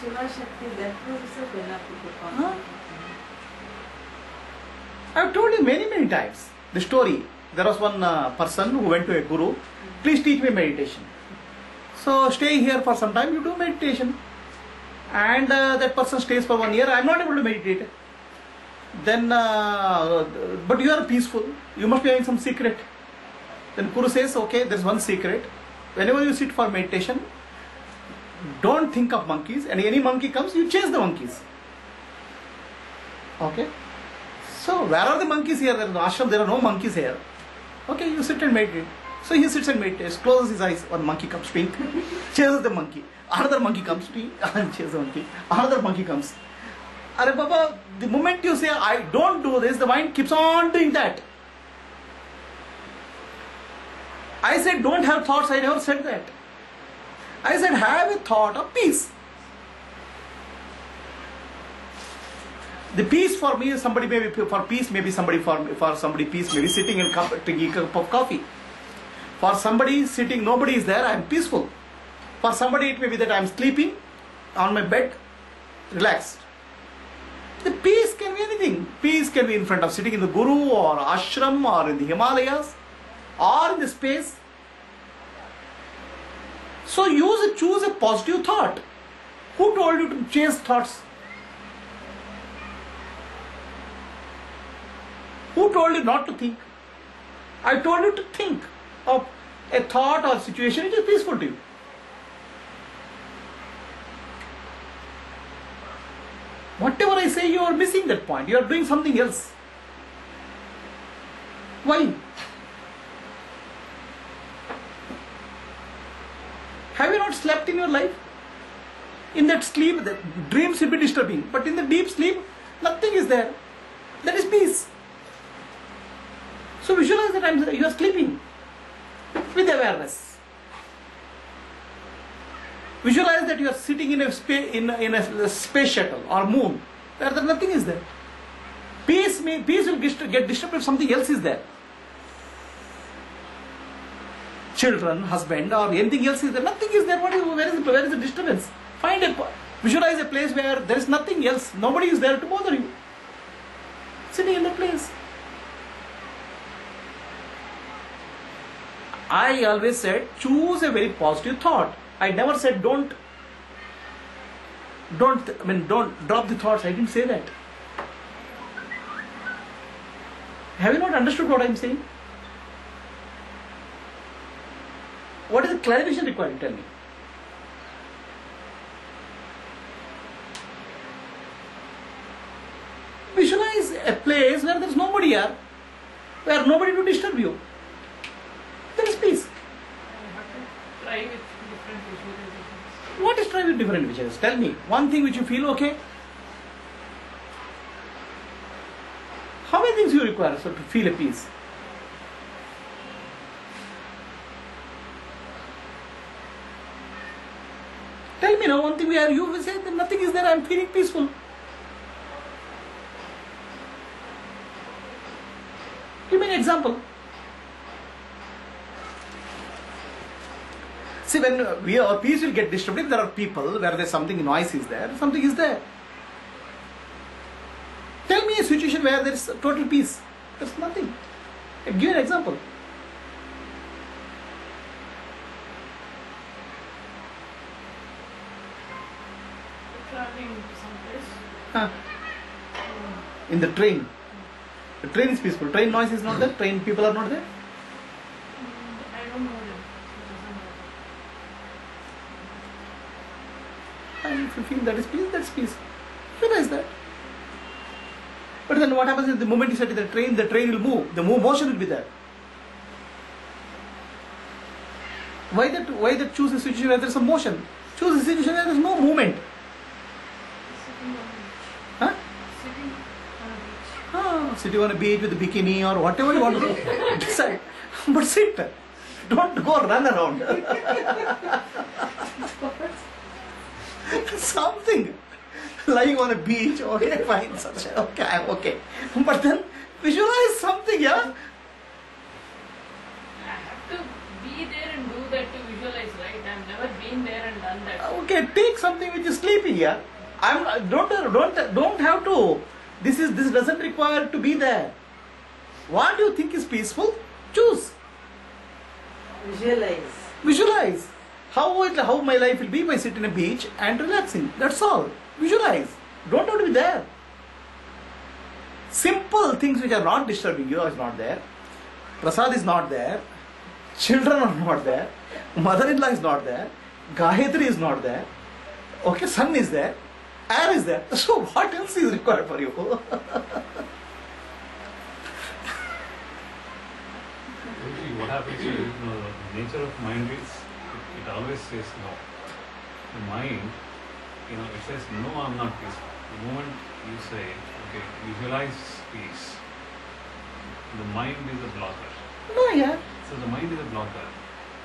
Shiva Shakti, that was also beneficial. Huh? I have told you many times the story. There was one person who went to a guru. Please teach me meditation. So stay here for some time. You do meditation, and that person stays for 1 year. I am not able to meditate. Then, but you are peaceful. You must be having some secret. Then Guru says, okay, there is one secret. Whenever you sit for meditation, don't think of monkeys, and any monkey comes, you chase the monkeys. Okay? So, where are the monkeys here? There is no ashram, there are no monkeys here. Okay, you sit and meditate. So he sits and meditates, closes his eyes, one monkey comes, pink, chases the monkey. Another monkey comes, pink, chases the monkey. Another monkey comes. Arey Baba, the moment you say, I don't do this, the mind keeps on doing that. I said, don't have thoughts, I never said that. I said, have a thought of peace. The peace for me is somebody maybe for peace, maybe somebody for somebody peace, maybe sitting and drinking a cup of coffee. For somebody sitting, nobody is there, I am peaceful. For somebody it may be that I am sleeping on my bed, relaxed. The peace can be anything. Peace can be in front of sitting in the Guru or ashram or in the Himalayas or in the space. So choose a positive thought. Who told you to chase thoughts? Who told you not to think? I told you to think of a thought or situation which is peaceful to you. Whatever I say, you are missing that point. You are doing something else. Why? Have you not slept in your life? In that sleep, the dreams will be disturbing. But in the deep sleep, nothing is there. That is peace. So visualize that you are sleeping with awareness. Visualize that you are sitting in a space shuttle or moon where nothing is there. Peace will get disturbed if something else is there. Children, husband, or anything else is there. Nothing is there. Where is the disturbance? Visualize a place where there is nothing else. Nobody is there to bother you. Sitting in that place. I always said, choose a very positive thought. I never said don't drop the thoughts. I didn't say that. Have you not understood what I am saying? What is the clarification required? Tell me. Visualize a place where there is nobody here, where nobody will disturb you. There is peace. Try with different visualizations. What is try with different visualizations? Tell me one thing which you feel okay. How many things you require to feel a peace? Tell me now one thing where you will say that nothing is there, I am feeling peaceful. Give me an example. See, when our peace will get disturbed, if there are people where there's something, noise is there, something is there. Tell me a situation where there is total peace. There's nothing. Give you an example. Traveling to some place. Huh. In the train. The train is peaceful. Train noise is not there. Train people are not there. I don't know them. And if you feel that is peace, that's peace. Realize that. But then what happens is the moment you sit in the train will move. The motion will be there. Why that choose a situation where there is a motion? Choose a situation where there is no movement. Sitting on a beach with a bikini or whatever you want to decide. But sit. Don't go run around. Something. Lying on a beach, okay, fine, okay, I'm okay. But then visualize something, yeah? I have to be there and do that to visualize, right? I've never been been there and done that. Okay, take something which is sleepy here. Don't have to. This doesn't require to be there. What do you think is peaceful? Choose. Visualize. How my life will be by sitting on a beach and relaxing. That's all. Visualize. Don't have to be there. Simple things which are not disturbing you is not there. Prasad is not there. Children are not there. Mother-in-law is not there. Gayatri is not there. Okay, sun is there. Air is there. So what else is required for you? What happens is, the nature of mind is, it always says no. The mind, it says no, I'm not peaceful. The moment you say, okay, visualize peace, the mind is a blocker. No, yeah. So the mind is a blocker.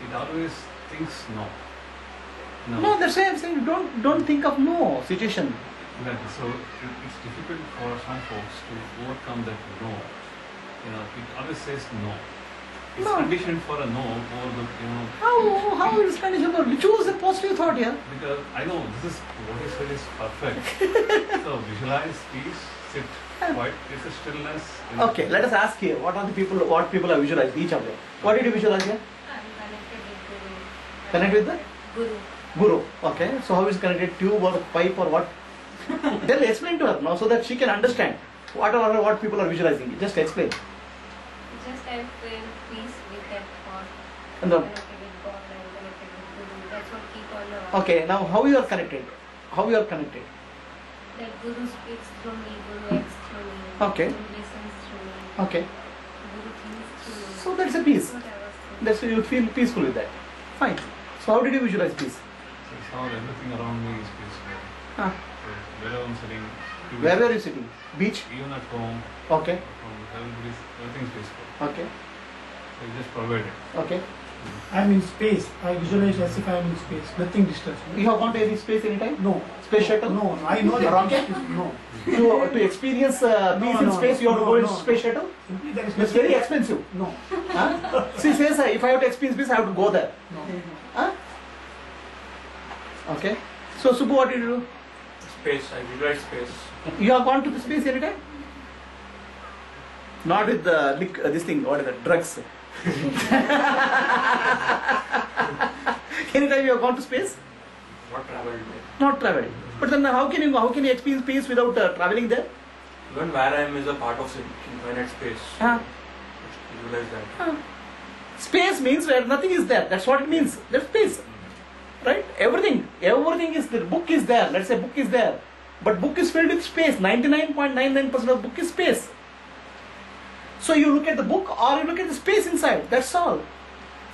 It always thinks no. No, that's why I'm saying don't think of no situation. Exactly. So it's difficult for some folks to overcome that no. It always says no. It's No. conditioned for a no or the How is condition for? Choose a positive thought here. because I know this is what is said is perfect. So visualize peace, sit quiet, it's a stillness. Okay, let us ask here. What people have visualized? Each of them. What did you visualize here? I'm connected with Guru. Connect with the Guru. Guru. Okay. So how is connected? Tube or pipe or what? Then explain to her now so that she can understand what people are visualizing. Just explain. Just I feel peace with that thought. And I'm the- connected with God, I'm connected with Guru. That's what keep on Okay. Now how you are connected? How you are connected? That Guru speaks through me, Guru acts through me. Okay. Guru listens through me. Okay. Guru thinks through me. So that's a peace. That's what I was thinking. That's you feel peaceful with that. Fine. So how did you visualize peace? So it's how everything around me is peaceful. Huh. So wherever I'm sitting, Where were you sitting? Beach. even at home, Okay. everything's peaceful. Okay. So you just provide it. Okay. I'm in space. I visualize as if I'm in space. Nothing disturbs me. You have gone to any space anytime? No. Space shuttle? No. I know that. Rocket? No. To experience peace in no, space, you have to go in no. space shuttle? Simply there is It's very expensive. No. Huh? She says, if I have to experience peace, I have to go there. No. Huh? Okay. So, Subbu, what did you do? Space, I visualize space. You have gone to the space anytime? Not with the this thing, what is that? Drugs. Anytime you have gone to space? Not traveled. Not traveled. But then how can you experience peace without traveling there? Even where I am is a part of infinite space. Huh? Visualize that. Huh. Space means where nothing is there. That's what it means. That's space. Right? Everything is there. Book is there. Let's say book is there. But book is filled with space. 99.99% of book is space. So you look at the book or you look at the space inside. That's all.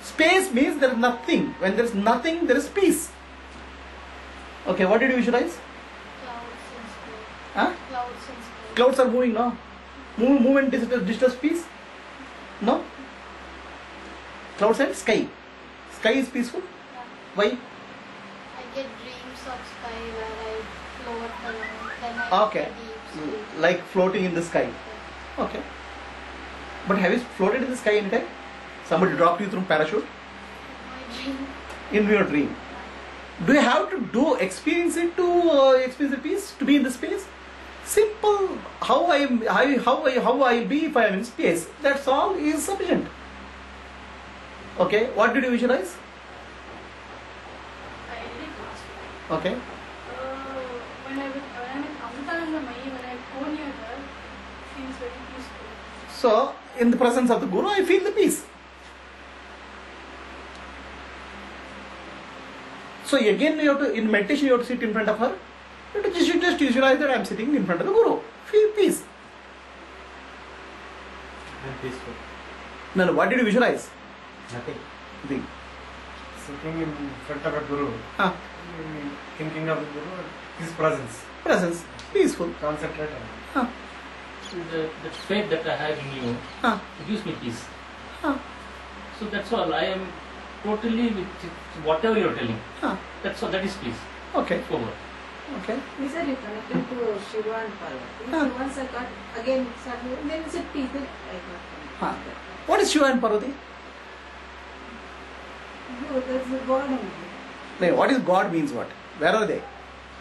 Space means there is nothing. When there is nothing, there is peace. Okay, what did you visualize? Clouds and space. Huh? Clouds and space. Clouds are moving, no? Movement disturbs peace? No? Clouds and sky. Sky is peaceful? Yeah. Why? I get dreams of sky where I float along. Then I Okay. deep sleep. Like floating in the sky. Okay. But have you floated in the sky anytime? Somebody dropped you through parachute? My dream. In your dream. Do you have to experience it to experience the peace? To be in the space? Simple. How I'll be if I am in space. That's all is sufficient. Okay. What did you visualize? I did it last week. Okay. When I'm in Amritanandamayi, when I go near her, it feels very peaceful. So, in the presence of the Guru, I feel the peace. So again, in meditation, you have to sit in front of her. You have to just visualize that I am sitting in front of the Guru. Feel peace. I'm peaceful. No, what did you visualize? Nothing. Think. Sitting in front of a guru, Huh. thinking of the guru, his presence. Presence. Peaceful. Concentrate on it. Huh. The faith that I have in you Huh. gives me peace. Huh. So that's all. I am totally with whatever you are telling. Huh. That's all. That is peace. Okay. Over. Okay. He said you connected to Shiva and Parvati. Huh. So once I got again started, then he said peace. Then I got Huh. What is Shiva and Parvati? no, there's a God only. No, what is God means what? Where are they?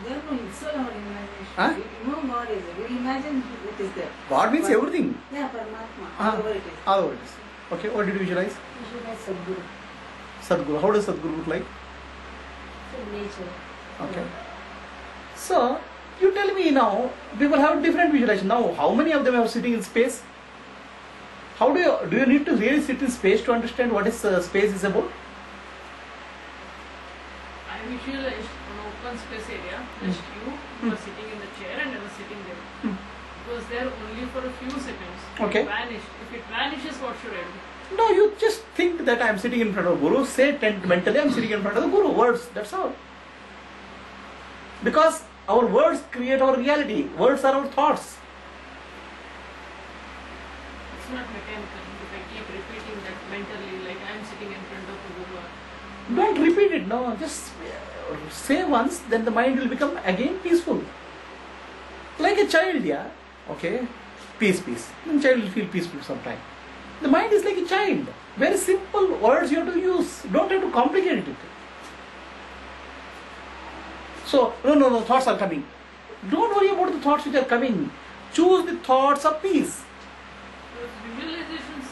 There no, it's all our imagination. Huh? We know God is there. We imagine it is there. God means But- everything. Yeah, Paramatma. Ah. However it is. How it is. Okay, what did you visualize? Visualize Sadguru. Sadguru. How does Sadguru look like? So nature. Okay. So, you tell me now, people have different visualization. Now, how many of them are sitting in space? How do you need to really sit in space to understand what is space is about? I visualized an open space area, just you were sitting in the chair and I was sitting there. It was there only for a few seconds. Okay. It vanished. If it vanishes, what should I do? No, you just think that I am sitting in front of Guru. Say mentally, I am sitting in front of the Guru. Words, that's all. Because our words create our reality. Words are our thoughts. It's not mechanical. If I keep repeating that mentally, like I'm sitting in front of the Guru. Don't repeat it, no. Just say once, then the mind will become again peaceful. Like a child, yeah. Okay. Peace, peace. Then child will feel peaceful sometime. The mind is like a child. Very simple words you have to use. Don't have to complicate it. So, no, thoughts are coming. Don't worry about the thoughts which are coming. Choose the thoughts of peace. Those visualizations,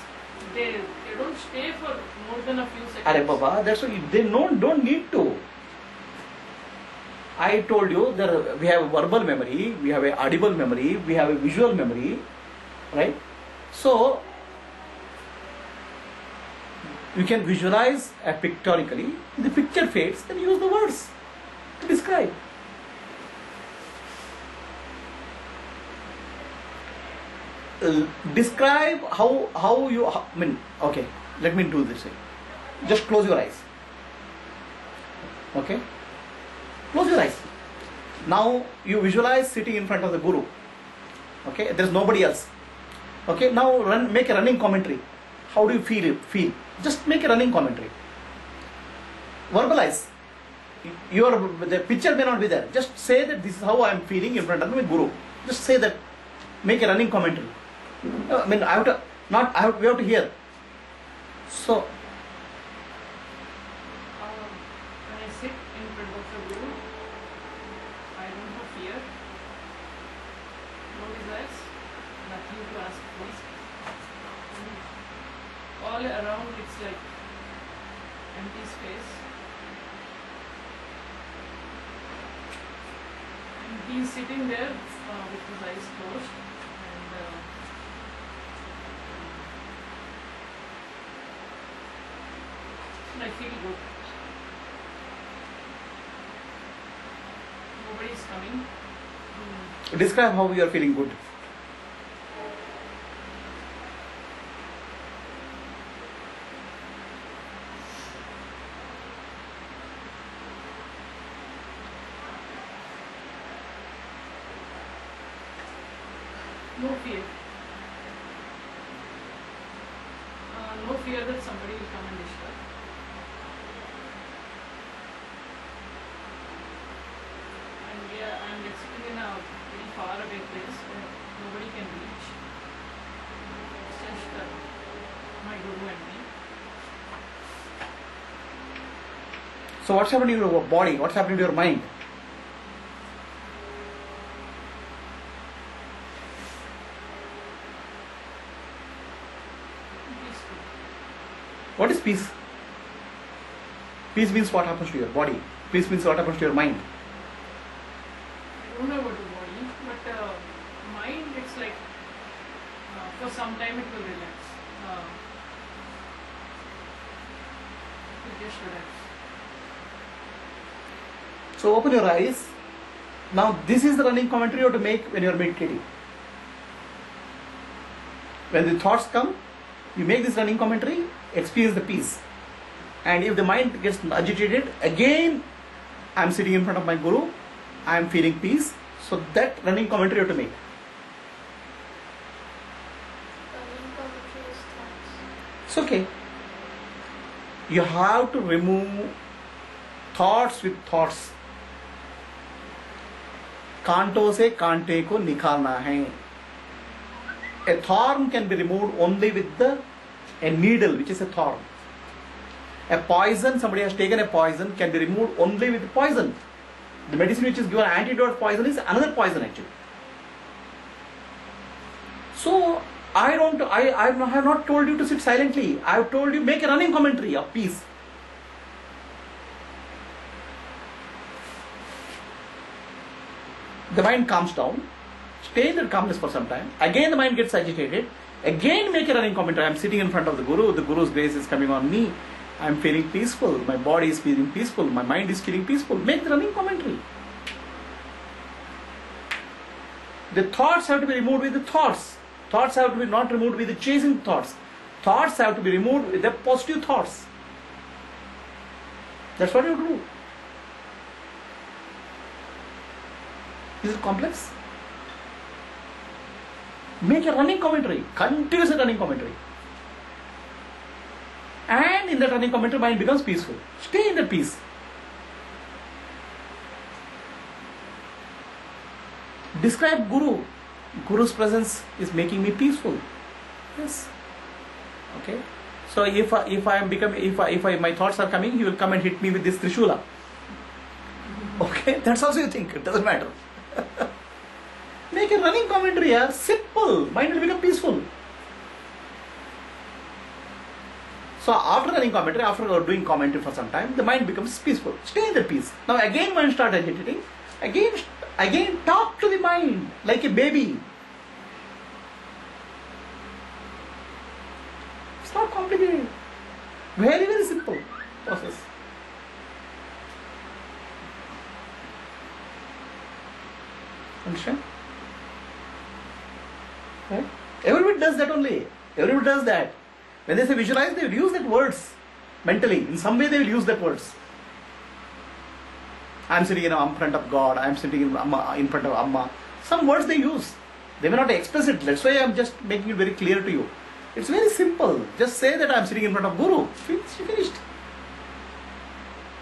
they don't stay for more than a few seconds. Arey Baba, that's why they don't need to. I told you that we have a verbal memory, we have a audible memory, we have a visual memory, right? So you can visualize pictorically. The picture fades, then use the words to describe. Describe how you, I mean, okay, let me do this. Just close your eyes. Okay? Close your eyes. Now you visualize sitting in front of the Guru. Okay? There is nobody else. Okay? Now make a running commentary. How do you feel? Just make a running commentary. Verbalize. The picture may not be there. Just say that this is how I am feeling in front of my Guru. Just say that. Make a running commentary. I mean, we have to hear. So, When I sit in front of the Guru, I don't have fear, no desires, nothing to ask for. All around it's like empty space. And he's sitting there with his eyes closed and I feel good. Nobody is coming. describe how you are feeling good. No fear. No fear that somebody will come and disturb. And I'm sitting in a very far away place where nobody can reach. It's just my Guru and me. So what's happening to your body? What's happening to your mind? Peaceful. What is peace? Peace means what happens to your body. Peace means what happens to your mind. I don't know about the body, but mind, it's like for some time it will relax. It will just relax. So open your eyes. Now this is the running commentary you have to make when you are meditating. When the thoughts come, you make this running commentary, experience the peace. And if the mind gets agitated, again I am sitting in front of my Guru, I am feeling peace. So that running commentary you have to make. Running commentary is thoughts. It's okay. You have to remove thoughts with thoughts. कांटों से कांटे को निकालना है. A thorn can be removed only with a needle, which is a thorn. A poison, somebody has taken a poison, can be removed only with poison. The medicine which is given antidote poison is another poison actually. So I have not told you to sit silently. I have told you make a running commentary of peace. The mind calms down, stay in that calmness for some time. Again the mind gets agitated. Again make a running commentary. I am sitting in front of the Guru's grace is coming on me. I am feeling peaceful. My body is feeling peaceful. My mind is feeling peaceful. Make the running commentary. The thoughts have to be removed with the thoughts. Thoughts have to be not removed with the chasing thoughts. Thoughts have to be removed with the positive thoughts. That's what you do. Is it complex? Make a running commentary, continuous running commentary. And in that running commentary, mind becomes peaceful. Stay in that peace. Describe Guru. Guru's presence is making me peaceful. Yes. Okay. So if my thoughts are coming, he will come and hit me with this Trishula. Okay, that's also you think. It doesn't matter. Make a running commentary here. Simple. Mind will become peaceful. So after running commentary, after doing commentary for some time, the mind becomes peaceful. Stay in the peace. Now again mind start agitating. Again talk to the mind like a baby. It's not complicated. Very, very simple process. Understand? Right? Everybody does that only. Everybody does that. When they say visualize, they will use that words mentally. In some way they will use that words. I am sitting in front of God. I am sitting in front of Amma. Some words they use. They may not express it. That's why I am just making it very clear to you. It's very simple. Just say that I am sitting in front of Guru. Finished.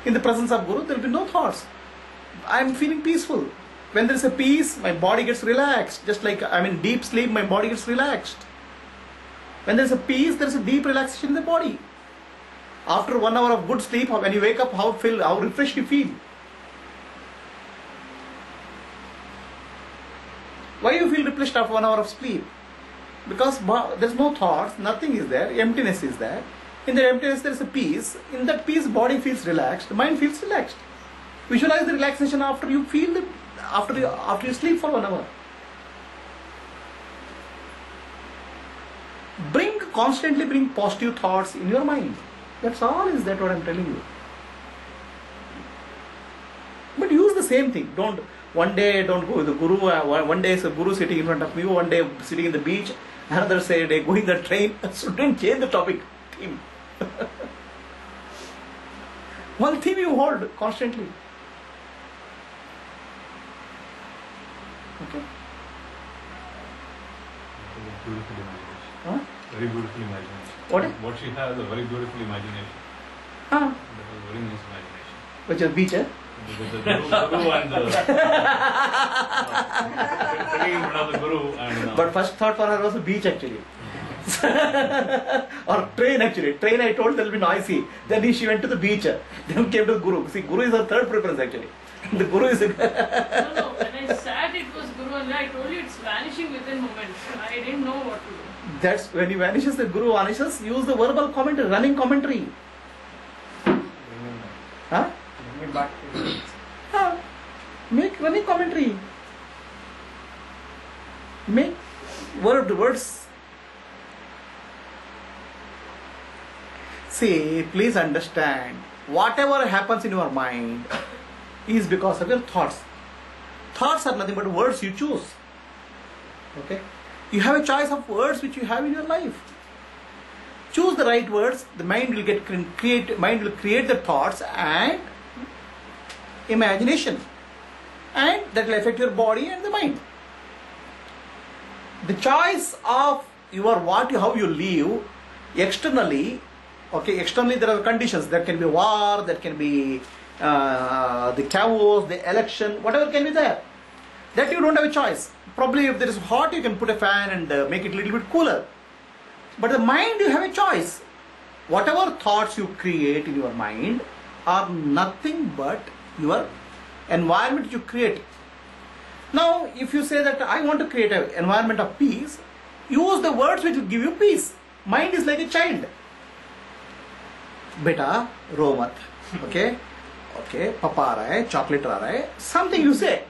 In the presence of Guru, there will be no thoughts. I am feeling peaceful. When there is a peace, my body gets relaxed. Just like I am in deep sleep, my body gets relaxed. When there is a peace, there is a deep relaxation in the body. After 1 hour of good sleep, when you wake up, how refreshed you feel. Why you feel refreshed after 1 hour of sleep? Because there is no thoughts, nothing is there, emptiness is there. In the emptiness there is a peace. In that peace, body feels relaxed, mind feels relaxed. Visualize the relaxation after you feel the after you sleep for 1 hour. Constantly bring positive thoughts in your mind. That's all is that what I'm telling you. But use the same thing. One day don't go with the Guru. One day is a Guru sitting in front of you. One day sitting in the beach. Another day going the train. So don't change the topic. Theme. One theme you hold constantly. Okay. Beautiful imagination. Huh? Very beautiful imagination. What? She has a very beautiful imagination. Huh? That was a very nice imagination. Which is beach, eh? Because the Guru and the sitting in front of the Guru and But first thought for her was a beach actually. Or train actually. Train I told there will be noisy. Then she went to the beach. Then came to the Guru. See, Guru is her third preference actually. The Guru is No, when I sat it was Guru and I told you it's vanishing within moments. I didn't know what to do. That's when he vanishes, the Guru vanishes, use the verbal commentary, running commentary. Huh? Bring me back to it. Huh? Make running commentary. Make words. See, please understand, whatever happens in your mind is because of your thoughts. Thoughts are nothing but words you choose. Okay? You have a choice of words which you have in your life. Choose the right words, the mind will create the thoughts and imagination. And that will affect your body and the mind. The choice of how you live externally, okay, externally there are conditions. There can be war, there can be the chaos, the election, whatever can be there. That you don't have a choice. Probably if there is hot, you can put a fan and make it a little bit cooler. But the mind, you have a choice. whatever thoughts you create in your mind are nothing but your environment you create. Now, if you say that I want to create an environment of peace, use the words which will give you peace. Mind is like a child. Beta, ro mat. Okay? Okay, papa aa raha hai, chocolate aa raha hai. Something you say.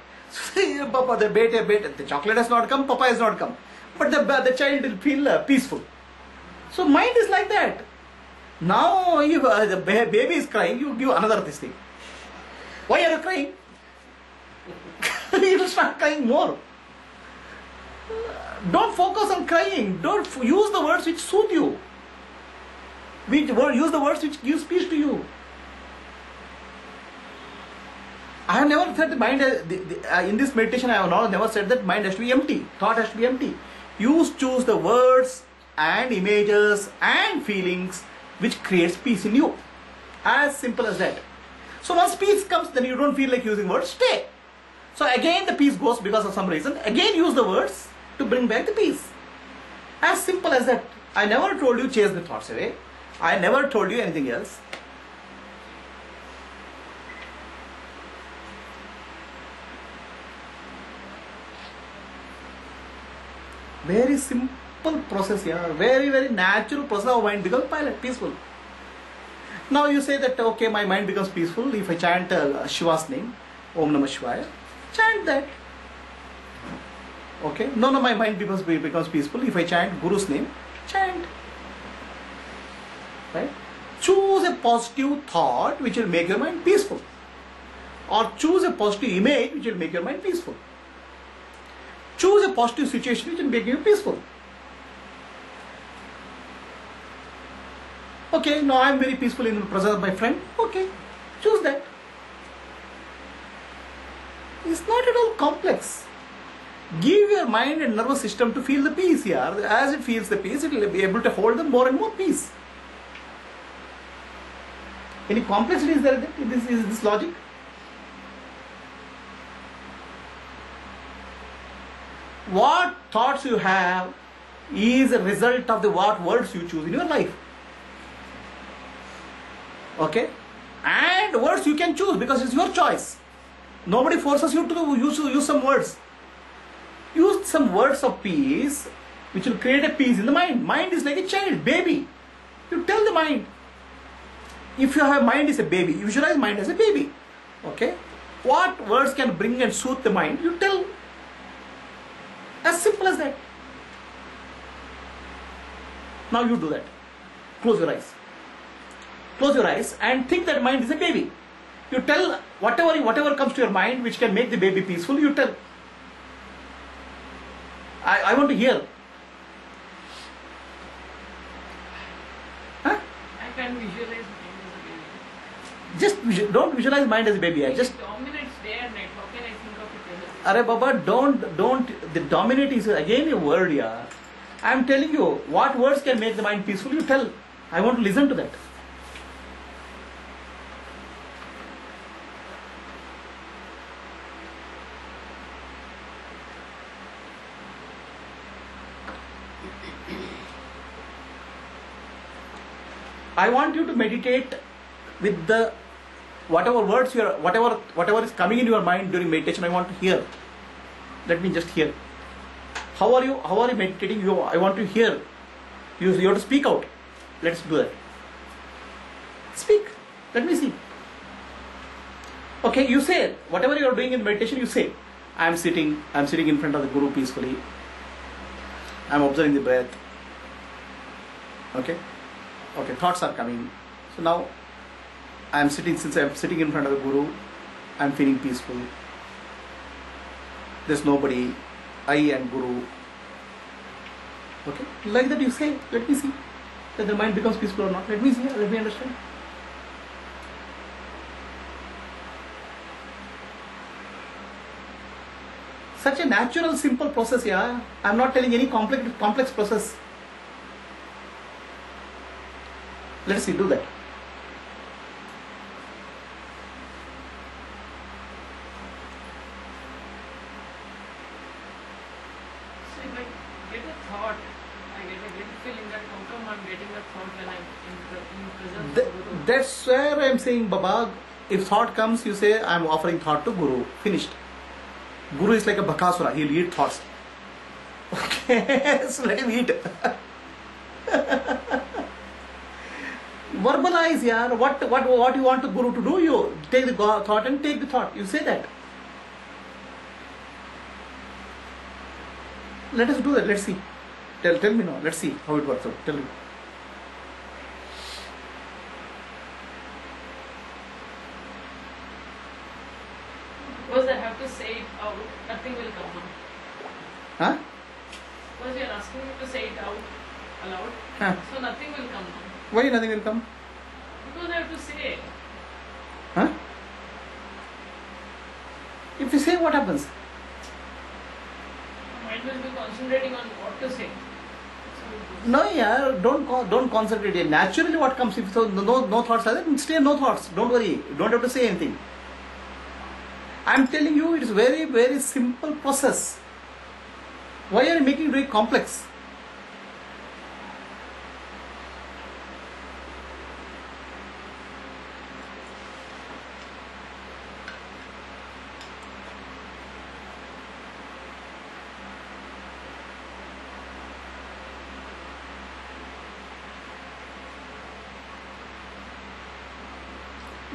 Papa, the chocolate has not come, papa has not come. But the child will feel peaceful. So mind is like that. Now, if the baby is crying, you give another this thing. Why are you crying? You will start crying more. Don't focus on crying. Don't use the words which soothe you. Use the words which give peace to you. I have never said the mind, in this meditation I have never said that mind has to be empty. Thought has to be empty. Choose the words and images and feelings which creates peace in you. As simple as that. So once peace comes, then you don't feel like using words, stay. So again the peace goes because of some reason. Again use the words to bring back the peace. As simple as that. I never told you chase the thoughts away. I never told you anything else. Very simple process here. Very, very natural process. Our mind becomes peaceful. Now you say that, okay, my mind becomes peaceful if I chant Shiva's name, Om Namah Shivaya. Chant that. Okay. No, my mind becomes peaceful if I chant Guru's name. Chant. Right? Choose a positive thought which will make your mind peaceful. Or choose a positive image which will make your mind peaceful. Choose a positive situation which will make you peaceful. Okay, now I am very peaceful in the presence of my friend. Okay, choose that. It's not at all complex. Give your mind and nervous system to feel the peace here. As it feels the peace, it will be able to hold them more and more peace. Any complexity is there in this logic? What thoughts you have is a result of what words you choose in your life. Okay? And words you can choose because it's your choice. Nobody forces you to use some words. Use some words of peace which will create a peace in the mind. Mind is like a child, baby. You tell the mind. If you have mind is a baby, visualize mind as a baby. Okay? What words can bring and soothe the mind? You tell. As simple as that. Now you do that. Close your eyes. Close your eyes and think that mind is a baby. You tell whatever comes to your mind which can make the baby peaceful, you tell. I want to hear. Huh? I can visualize mind as a baby. Just don't visualize mind as a baby. Just It dominates day and night. How can I think of it as a Arey Baba, don't. The dominate is again a word here. I am telling you what words can make the mind peaceful. You tell. I want to listen to that. I want you to meditate with the whatever words whatever is coming in your mind during meditation. I want to hear. Let me just hear. How are you meditating? I want to hear. You have to speak out. Let's do that. Speak. Let me see. Okay, you say whatever you are doing in meditation. You say, I am sitting in front of the Guru peacefully. I am observing the breath. Okay, thoughts are coming. So now since I am sitting in front of the Guru, I am feeling peaceful. There's nobody, I and Guru. Okay, like that you say, let me see that the mind becomes peaceful or not. Let me see, let me understand. Such a natural, simple process, yeah. I'm not telling any complex process. Let's see, do that. So if I get a thought, I get a get feeling that how come I'm getting that thought when I'm in presence of Guru. That's where I'm saying, Baba, if thought comes, you say, I'm offering thought to Guru. Finished. Guru is like a Bakasura. He'll eat thoughts. Okay, so let him eat. Verbalize, yaar. What you want the Guru to do, you take the thought and take the thought. You say that. Let us do that. Let's see. Tell me now. Let's see how it works out. Tell me. Because I have to say it out, nothing will come out. Huh? Because you are asking me to say it out aloud, Huh? so nothing will come out. Why nothing will come? Because I have to say. Huh? If you say, what happens? Mind will be concentrating on what to say. So No, yeah, don't concentrate. Naturally, what comes if so no thoughts are there, stay no thoughts. Don't worry. You don't have to say anything. I'm telling you, it is very, very simple process. Why are you making it very complex?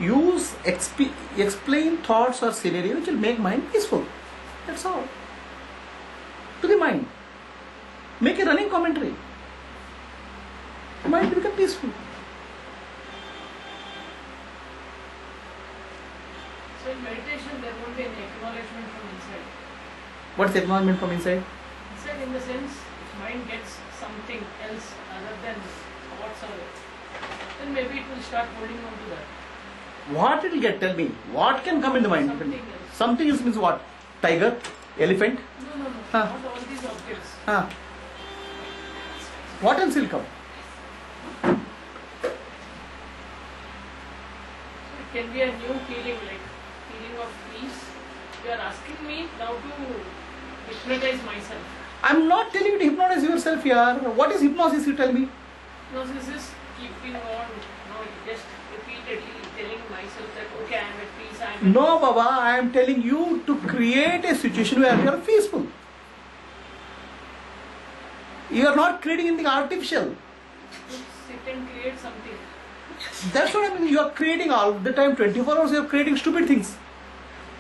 Use explain thoughts or scenario which will make mind peaceful. That's all. To the mind. Make a running commentary. Mind will become peaceful. So in meditation there won't be any acknowledgement from inside. What is acknowledgement from inside? Inside in the sense if mind gets something else other than thoughts or then maybe it will start holding on to that. What it will get? Tell me. What can come in the mind? Something else. Something else means what? Tiger? Elephant? No. Huh. Not all these objects. Huh. What else will come? So it can be a new feeling, like feeling of peace. You are asking me now to hypnotize myself. I'm not telling you to hypnotize yourself here. What is hypnosis, you tell me? Hypnosis is keeping on, just repeatedly telling myself that okay, I am at peace, I am at No, peace. Baba, I am telling you to create a situation where you are peaceful. You are not creating anything artificial. Sit and create something. That's what I mean. You are creating all the time, 24 hours, you are creating stupid things.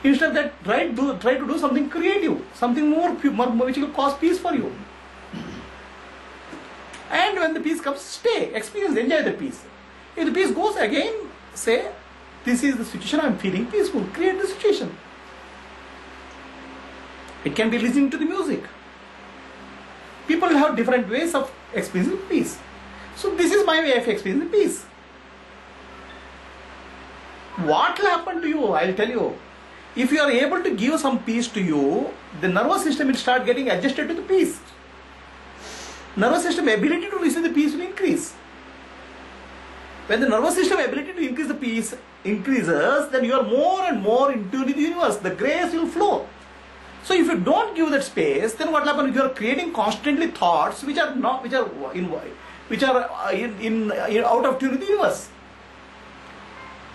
Instead of that, try to do something creative, something more which will cause peace for you. And when the peace comes, stay, experience, enjoy the peace. If the peace goes again, say, this is the situation I am feeling peaceful. Create the situation. It can be listening to the music. People have different ways of experiencing peace. So this is my way of experiencing peace. What will happen to you? I will tell you. If you are able to give some peace to you, the nervous system will start getting adjusted to the peace. Nervous system ability to receive the peace will increase. When the nervous system ability to increase the peace increases, then you are more and more in tune with the universe. The grace will flow. So if you don't give that space, then what will happen? You are creating constantly thoughts which are out of tune with the universe.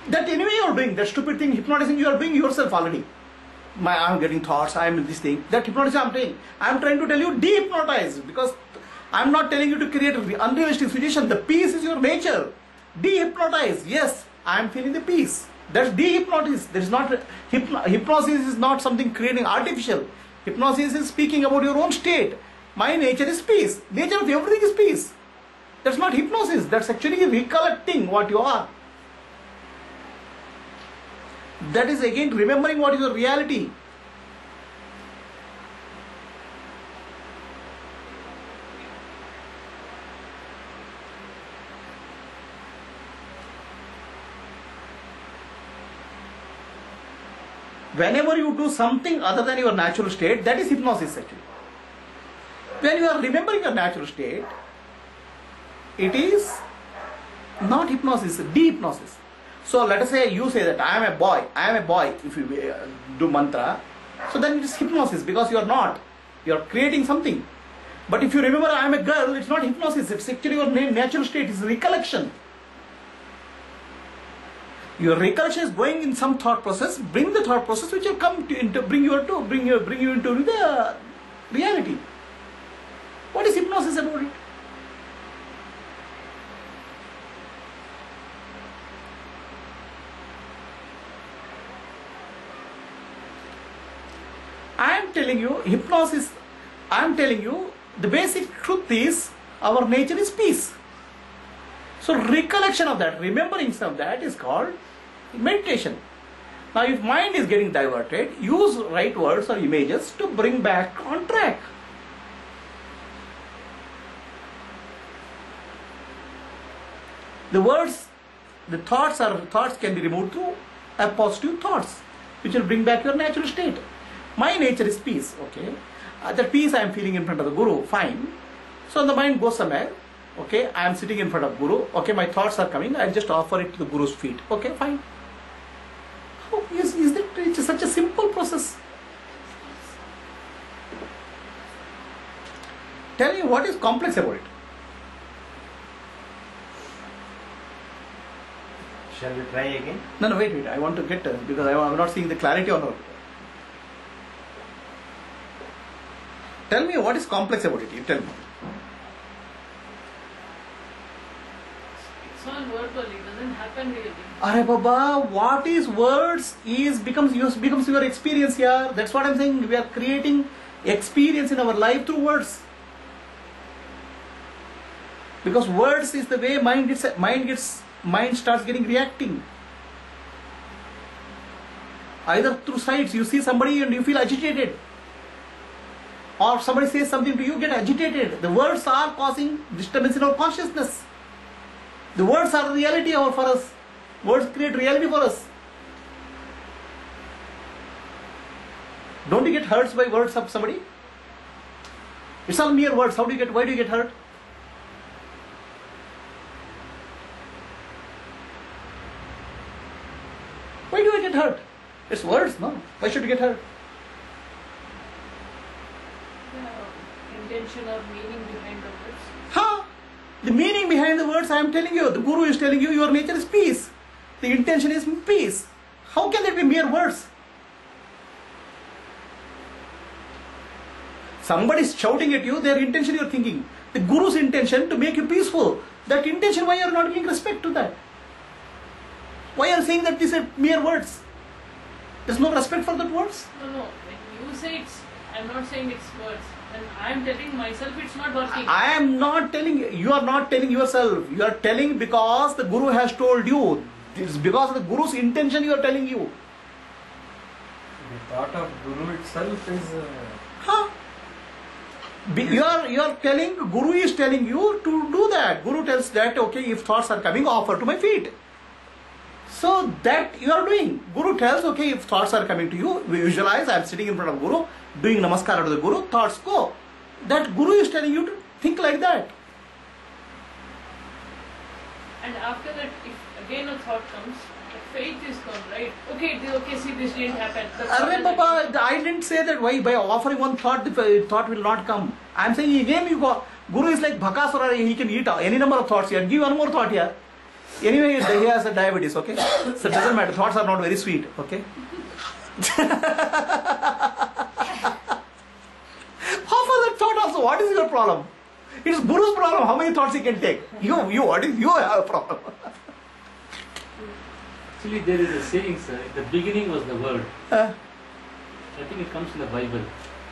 That anyway you are doing, that stupid thing, hypnotizing, you are doing yourself already. I am getting thoughts, I am in this thing. That hypnotism I am doing. I am trying to tell you, de-hypnotize. Because I am not telling you to create an unrealistic situation. The peace is your nature. De-hypnotize. Yes, I am feeling the peace. That's de-hypnosis. There is not hypnosis is not something creating artificial. Hypnosis is speaking about your own state. My nature is peace. Nature of everything is peace. That's not hypnosis. That's actually recollecting what you are. That is again remembering what is your reality. Whenever you do something other than your natural state, that is hypnosis actually. When you are remembering your natural state, it is not hypnosis, de-hypnosis. So let us say you say that I am a boy, if you do mantra, so then it is hypnosis because you are not. You are creating something. But if you remember I am a girl, it's not hypnosis, it's actually your natural state, it's recollection. Your recollection is going in some thought process, bring the thought process which will come to bring you into the reality. What is hypnosis about it? I am telling you, hypnosis, I am telling you, the basic truth is, our nature is peace. So recollection of that, remembering of that is called meditation. Now if mind is getting diverted, use right words or images to bring back on track. The words, the thoughts can be removed through a positive thoughts, which will bring back your natural state. My nature is peace, okay. That peace I am feeling in front of the Guru, fine. So the mind goes somewhere, okay. I am sitting in front of Guru, okay. My thoughts are coming. I just offer it to the Guru's feet, okay, fine. How is that? It's such a simple process. Tell me what is complex about it. Shall we try again? No, wait. I want to get because I am not seeing the clarity on it. Tell me what is complex about it. You tell me. It's all verbal, it doesn't happen really. Arey Baba, what is words becomes your experience here. That's what I'm saying. We are creating experience in our life through words. Because words is the way mind starts getting reacting. Either through sights, you see somebody and you feel agitated. Or somebody says something to you, get agitated. The words are causing disturbance in our consciousness. The words are reality for us. Words create reality for us. Don't you get hurt by words of somebody? It's all mere words. Why do you get hurt? Why do I get hurt? It's words, no? Why should you get hurt? Intention or meaning behind the words. Huh? The meaning behind the words I am telling you, the Guru is telling you your nature is peace. The intention is peace. How can that be mere words? Somebody is shouting at you, their intention you are thinking. The Guru's intention to make you peaceful. That intention, why you are not giving respect to that? Why are you saying that these are mere words? There's no respect for that words? No. When you say it's, I'm not saying it's words. And I'm telling myself it's not working. I am not telling you. You are not telling yourself. You are telling because the Guru has told you. It's because of the Guru's intention you are telling you. The thought of Guru itself is... Huh? You are telling, Guru is telling you to do that. Guru tells that, okay, if thoughts are coming, offer to my feet. So that you are doing. Guru tells, okay, if thoughts are coming to you, visualize, I am sitting in front of Guru, doing namaskar to the Guru, thoughts go. That Guru is telling you to think like that. And after that, if again a thought comes, the faith is gone, right? Okay, see, this didn't happen. Arre Baba, I didn't say that why by offering one thought, the thought will not come. I am saying again you go, Guru is like Bhakasura, he can eat any number of thoughts here. Give one more thought here. Anyway, he has a diabetes, okay? So it doesn't matter, thoughts are not very sweet, okay? Offer that thought also, what is your problem? It is Guru's problem, how many thoughts he can take? You have a problem. Actually, there is a saying, sir, the beginning was the word. I think it comes in the Bible.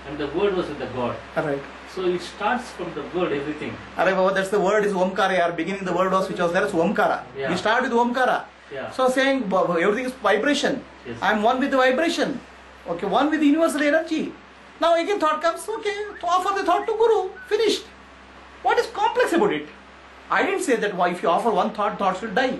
And the word was with the God. Alright. So it starts from the word, everything. Arre Baba, that's the word is Omkara. Beginning the word was which was there is Omkara. Yeah. We start with Omkara. Yeah. So saying everything is vibration. Yes. I am one with the vibration. Okay, one with the universal energy. Now again thought comes, okay, to offer the thought to Guru. Finished. What is complex about it? I didn't say that why if you offer one thought, thoughts will die.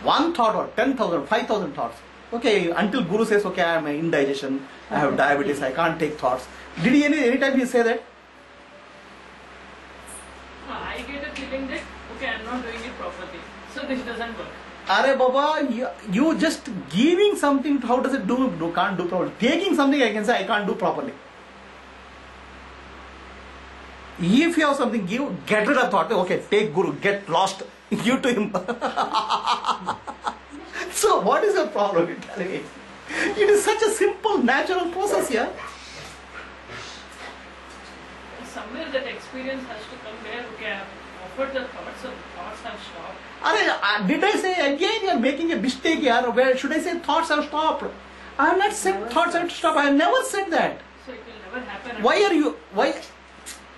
One thought or 10,000, 5,000 thoughts. Okay, until Guru says, okay, I am indigestion, I have diabetes, I can't take thoughts. Did he any time he say that? I get a feeling that, okay, I'm not doing it properly. So this doesn't work. Are Baba, you just giving something, how does it do? Can't do properly. Taking something, I can say I can't do properly. If you have something, get rid of thought. Okay, take Guru, get lost, give to him. So, what is your problem? It is such a simple, natural process here. Somewhere that experience has to come where we can offer the thoughts, so thoughts have stopped. Did I say again you are making a mistake here? Where should I say thoughts have stopped? I have not said thoughts have stopped. I have never said that. So it will never happen.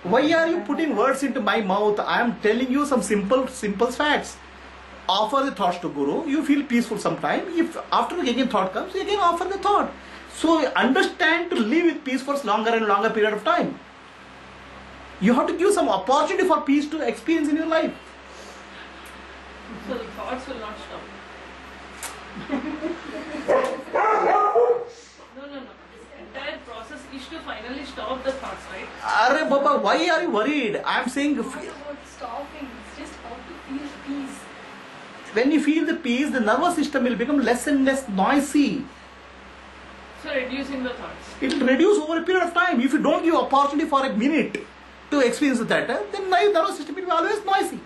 Why are you putting words into my mouth? I am telling you some simple facts. Offer the thoughts to Guru. You feel peaceful sometime. If after again thought comes, you again offer the thought. So understand to live with peace for longer and longer period of time. You have to give some opportunity for peace to experience in your life. So the thoughts will not stop. No. This entire process is to finally stop the thoughts, right? Arre Baba, why are you worried? I am saying It's not about stopping, it's just how to feel peace. when you feel the peace, the nervous system will become less and less noisy. So reducing the thoughts. It will reduce over a period of time. If you don't give opportunity for a minute to experience that, then nervous system will be always noisy.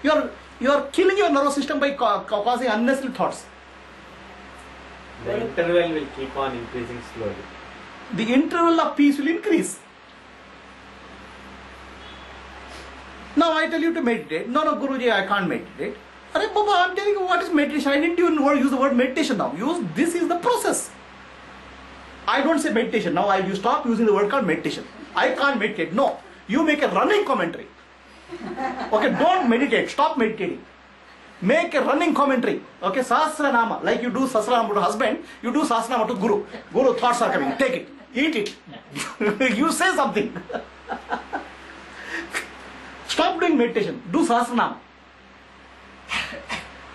You are killing your nervous system by causing unnecessary thoughts. The interval will keep on increasing slowly. The interval of peace will increase. Now I tell you to meditate. No, Guruji, I can't meditate. Arre Baba, I am telling you what is meditation. I didn't even use the word meditation now. This is the process. I don't say meditation. Now you stop using the word called meditation. I can't meditate. No. You make a running commentary. Okay, don't meditate. Stop meditating. Make a running commentary. Okay, Sahasranama. Like you do Sahasranama to husband, you do Sahasranama to Guru. Guru, thoughts are coming. Take it. Eat it. You say something. Stop doing meditation. Do Sahasranama.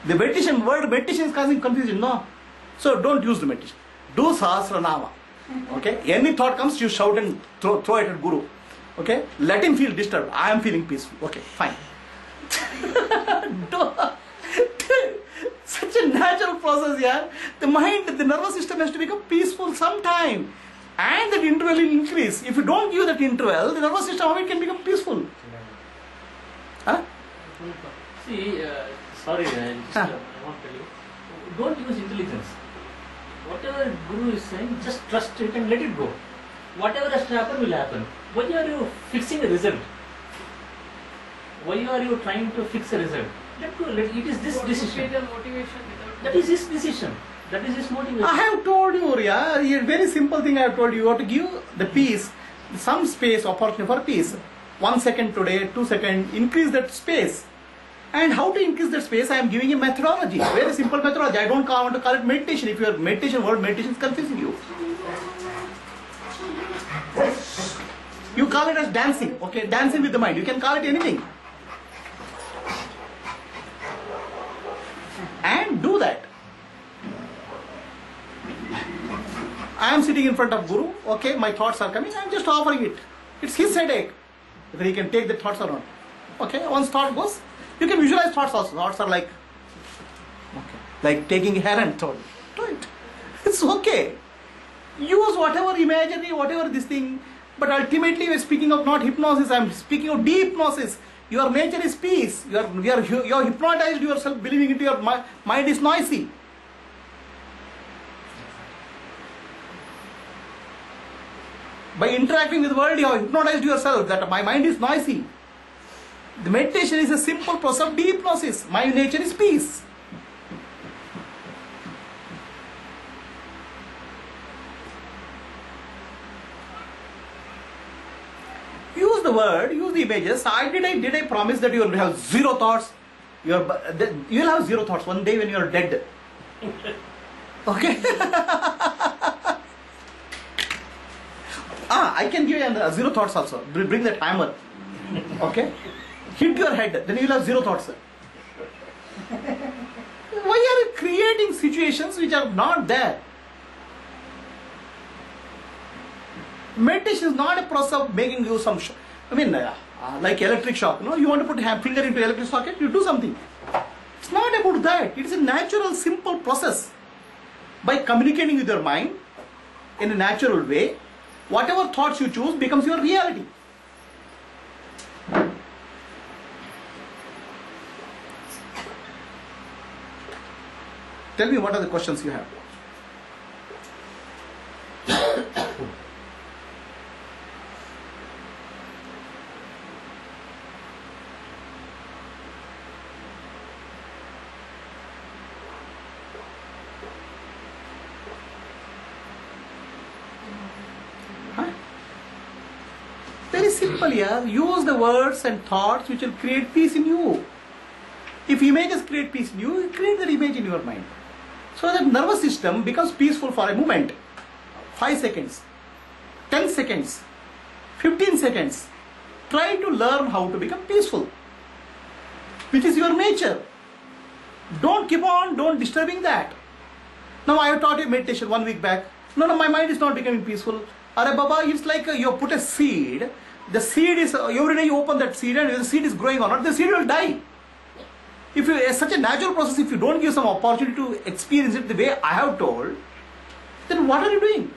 The word meditation is causing confusion. No. So don't use the meditation. Do Sahasranama. Okay. Any thought comes, you shout and throw it at Guru. Okay. Let him feel disturbed. I am feeling peaceful. Okay. Fine. Such a natural process here. The mind, the nervous system has to become peaceful sometime. And that interval will increase. If you don't give that interval, the nervous system of it can become peaceful. Huh? See, sorry, I want to tell you, don't use intelligence. Whatever Guru is saying, just trust it and let it go. Whatever has to happen will happen. Why are you fixing a result? Why are you trying to fix a result? Let go. It is this What would decision. be the motivation without That is his decision. That is his motivation. I have told you, yeah, a very simple thing I have told you. You have to give the peace, some space, opportunity for peace. 1 second today, 2 seconds, increase that space. And how to increase that space? I am giving a methodology, very simple methodology. I don't want to call it meditation. If your word meditation is confusing you. You call it as dancing, okay? Dancing with the mind. You can call it anything. And do that. I am sitting in front of Guru, okay, my thoughts are coming, I am just offering it. It's his headache, whether he can take the thoughts or not. Okay, once thought goes, you can visualize thoughts also. Thoughts are like taking hair and thought. Do it. It's okay. Use whatever imaginary, whatever this thing, but ultimately we are speaking of not hypnosis, I am speaking of deep hypnosis. Your nature is peace. You are hypnotized yourself, believing into your mind is noisy. By interacting with the world, you have hypnotized yourself that my mind is noisy. The meditation is a simple process of deep hypnosis. My nature is peace. Use the word, use the images. Did I promise that you will have zero thoughts? You will have zero thoughts one day when you are dead. Okay? I can give you zero thoughts also. Bring the timer. Okay? Hit your head, then you will have zero thoughts. Why are you creating situations which are not there? Meditation is not a process of making you some like electric shock. No, you want to put finger into electric socket, you do something. It's not about that. It is a natural, simple process. By communicating with your mind in a natural way, whatever thoughts you choose becomes your reality. Tell me, what are the questions you have? Huh? Very simple, yeah. Use the words and thoughts which will create peace in you. If images create peace in you, create that image in your mind. So that nervous system becomes peaceful for a moment. 5 seconds, 10 seconds, 15 seconds. Try to learn how to become peaceful, which is your nature. Don't keep on, don't disturbing that. Now I have taught you meditation 1 week back. No, my mind is not becoming peaceful. Are Baba, it's like you put a seed. The seed is, every day you open that seed and the seed is growing or not, the seed will die. If you, such a natural process, if you don't give some opportunity to experience it the way I have told, then what are you doing?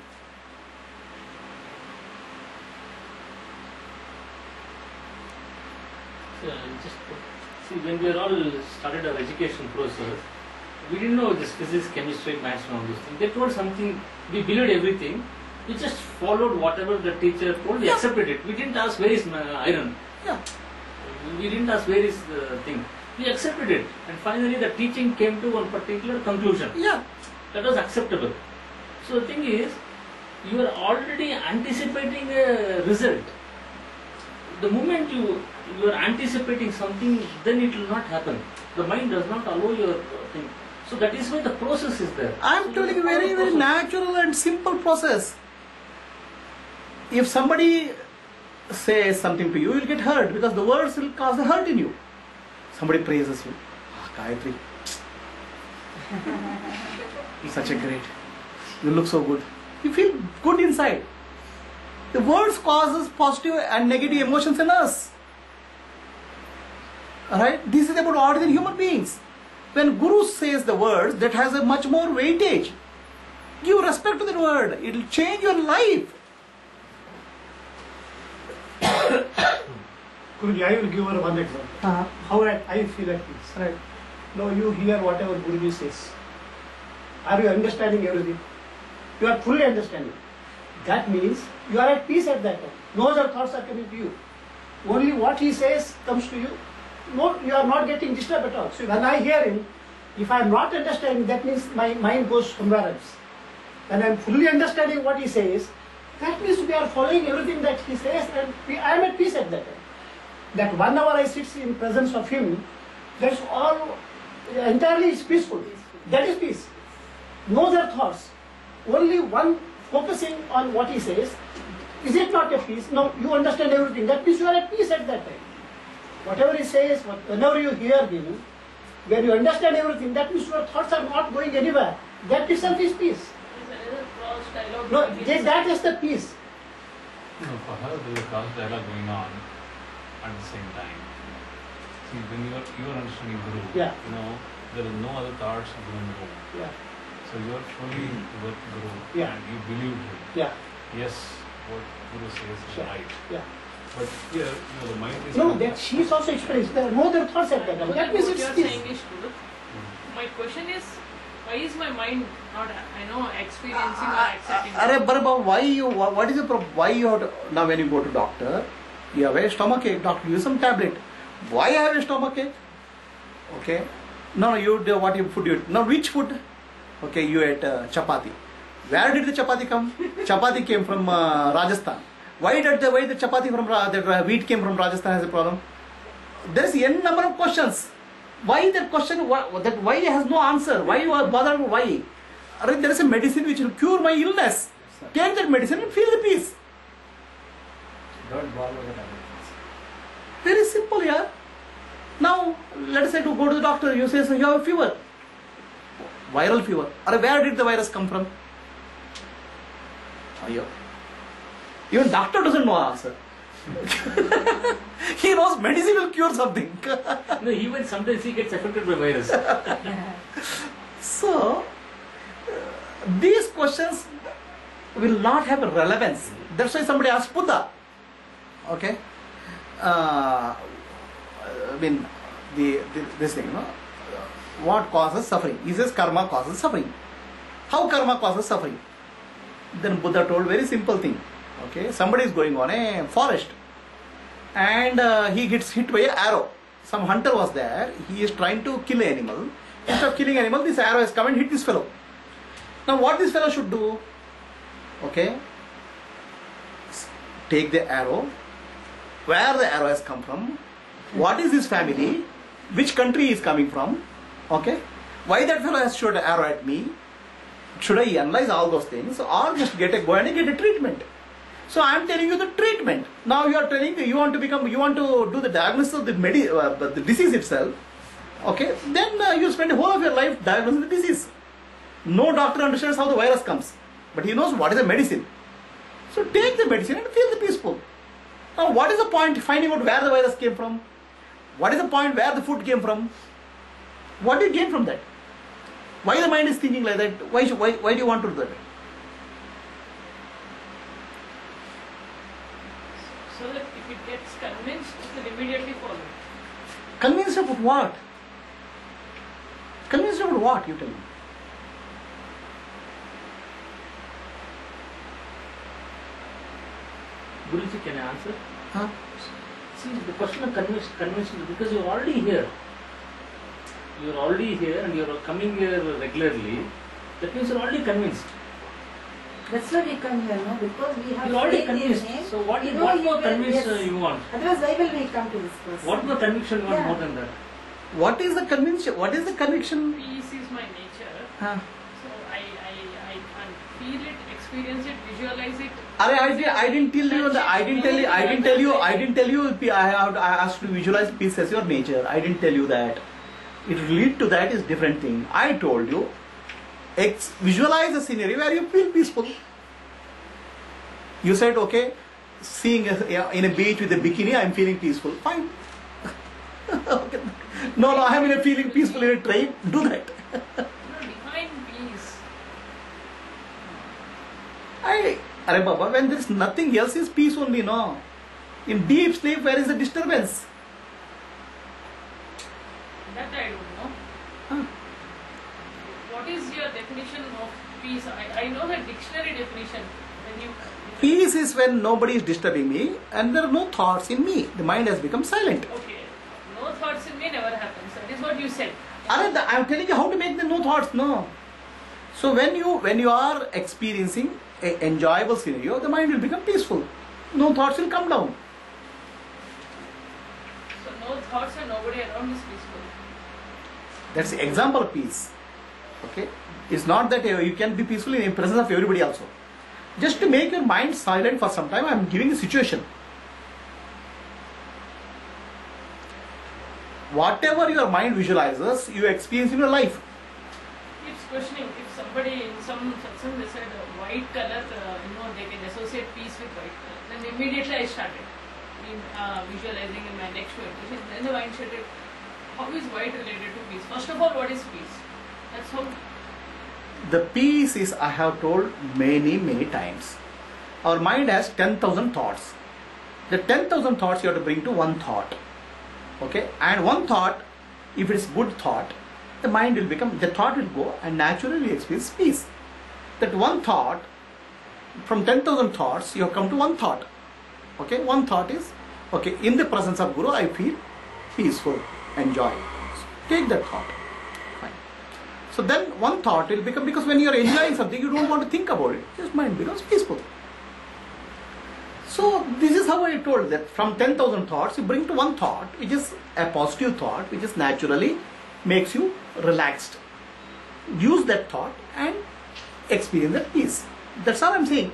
Just see, when we are all started our education process, we didn't know this physics, chemistry, maths and all those things. They told something, we believed everything, we just followed whatever the teacher told, we accepted it. We didn't ask where is iron. Yeah. We didn't ask where is the thing. We accepted it, and finally the teaching came to one particular conclusion. Yeah. That was acceptable. So the thing is, you are already anticipating a result. The moment you are anticipating something, then it will not happen. The mind does not allow your thing. So that is why the process is there. I am telling you, very, very natural and simple process. If somebody says something to you, you will get hurt because the words will cause a hurt in you. Somebody praises you. Gayatri, such a great. You look so good. You feel good inside. The words causes positive and negative emotions in us. Alright? This is about ordinary human beings. When Guru says the words, that has a much more weightage. Give respect to that word. It will change your life. Guruji, I will give her one example. How I feel at peace. Right. Now you hear whatever Guruji says. Are you understanding everything? You are fully understanding. That means you are at peace at that time. No other thoughts are coming to you. Only what he says comes to you. No, you are not getting disturbed at all. So when I hear him, if I am not understanding, that means my mind goes somewhere else. When I am fully understanding what he says, that means we are following everything that he says, and I am at peace at that time. That 1 hour I sit in presence of him, that's all entirely is peaceful. That is peace. No other thoughts. Only one focusing on what he says. Is it not a peace? No, you understand everything. That means you are at peace at that time. Whatever he says, whenever you hear him, when you understand everything, that means your thoughts are not going anywhere. That itself is peace. No, that is the peace. No, for her there is a cross dialogue going on at the same time. See, when you are understanding Guru, Yeah. there is no other thoughts going on. Yeah. So you are fully with Guru Yeah. and you believe him. Yeah. Yes, what Guru says is Sure. right. Yeah. But here, the mind is No, not- that she is also experienced. There are no other thoughts at that time. That means what it's you are peace. saying is true. My question is, why is my mind not, experiencing or accepting? What is the problem? Why you have to, now when you go to doctor, you have a stomach ache, doctor use some tablet. Why I have a stomach ache? Okay. No, you do what you food you eat. Now which food? Okay, you ate chapati. Where did the chapati come? Chapati came from Rajasthan. Why the chapati from that wheat came from Rajasthan has a problem? There is n number of questions. Why that question? Why has no answer? Why you are bothered? Why? There is a medicine which will cure my illness. Take that medicine and feel the peace. Don't bother with other Very simple, yeah. Now, let us say to go to the doctor, you say, so you have a fever. Viral fever. Where did the virus come from? Even doctor doesn't know answer. He knows medicine will cure something. No, even sometimes he gets affected by virus. So, these questions will not have a relevance. That's why somebody asked Buddha. Okay? I mean, this thing, no? What causes suffering? He says karma causes suffering. How karma causes suffering? Then Buddha told very simple thing. Okay? Somebody is going on a forest and he gets hit by an arrow. Some hunter was there. He is trying to kill an animal. Instead of killing an animal, this arrow has come and hit this fellow. Now what this fellow should do? Okay? Take the arrow. Where the arrow has come from? What is his family? Which country he is coming from? Okay? Why that fellow has shot an arrow at me? Should I analyze all those things or just go and get a treatment? So I am telling you the treatment. Now you are telling you want to do the diagnosis of the disease itself. Okay? Then you spend the whole of your life diagnosing the disease. No doctor understands how the virus comes, but he knows what is the medicine. So take the medicine and feel the peaceful. Now what is the point finding out where the virus came from? What is the point where the food came from? What do you gain from that? Why the mind is thinking like that? Why do you want to do that? So that if it gets convinced, it will immediately follow. Convinced about what? Convinced about what, you tell me? Guruji, can I answer? Huh? See, the question of conviction, because you're already here. You're already here and you're coming here regularly. That means you're already convinced. That's why we come here, no? Because we have You're already faith in convinced. him. So what You know more you will- conviction yes. you want? Otherwise, why will we come to this person? What more conviction you want Yeah. more than that? What is the conviction? What is the conviction? Peace is my nature. Huh? So I can feel it, experience it, visualize it. I didn't tell you. I asked to visualize peace as your nature. I didn't tell you that. It lead to that is different thing. I told you, visualize a scenario where you feel peaceful. You said, okay, seeing in a beach with a bikini, I am feeling peaceful. Fine. Okay. No, I am feeling peaceful in a train. Do that. Define peace. Arey Baba, when there is nothing else, is peace only, no? In deep sleep, where is the disturbance? That I don't know. Huh. What is your definition of peace? I know the dictionary definition. When you Peace is when nobody is disturbing me and there are no thoughts in me. The mind has become silent. okay, no thoughts in me never happens. That is what you said. I am telling you how to make the no thoughts, no. So when you are experiencing an enjoyable scenario, the mind will become peaceful. No thoughts will come down. So no thoughts and nobody around is peaceful. That's the example of peace. Okay? It's not that you can be peaceful in the presence of everybody also. Just to make your mind silent for some time, I am giving a situation. Whatever your mind visualizes, you experience in your life. Keeps questioning. If somebody in some satsang they said white color, they can associate peace with white color. Then immediately I started visualizing in my next meditation. Then the mind started, how is white related to peace? First of all, what is peace? That's how. The peace is, I have told many times. Our mind has 10,000 thoughts. The 10,000 thoughts you have to bring to one thought. Okay? And one thought, if it is good thought, the thought will go and naturally experience peace. That one thought, from 10,000 thoughts, you have come to one thought. Okay? One thought is, okay, in the presence of Guru, I feel peaceful and joy. Take that thought. Fine. So then one thought will become, because when you are enjoying something, you don't want to think about it. Just mind becomes peaceful. So this is how I told that from 10,000 thoughts, you bring to one thought, which is a positive thought, which is naturally makes you relaxed. Use that thought and experience that peace. That's all I'm saying.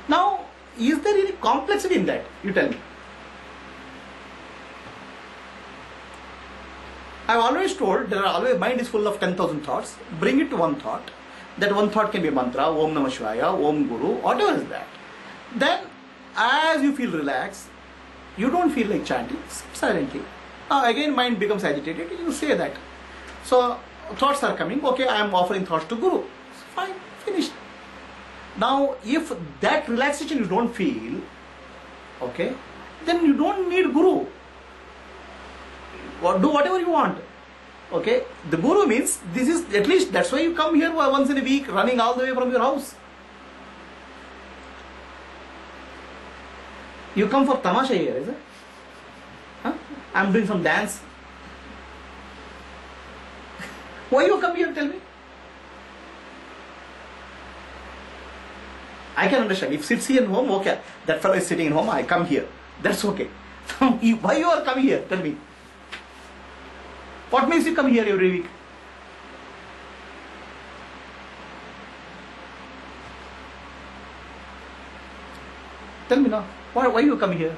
Now, is there any complexity in that? You tell me. I've always told mind is full of 10,000 thoughts. Bring it to one thought. That one thought can be a mantra, Om Namah Shivaya, Om Guru, whatever is that. Then, as you feel relaxed, You don't feel like chanting, sit silently. Now again mind becomes agitated, you say that. So thoughts are coming, okay, I am offering thoughts to Guru. Fine, finished. Now if that relaxation you don't feel, okay, then you don't need Guru. Do whatever you want. Okay, the Guru means this is at least, that's why you come here once in a week, running all the way from your house. You come for tamasha here, is it? Huh? I'm doing some dance. Why you come here, tell me? I can understand. If sits here in home, okay, that fellow is sitting in home, I come here. That's okay. Why you are coming here, tell me? What makes you come here every week? Tell me now. Why you come here?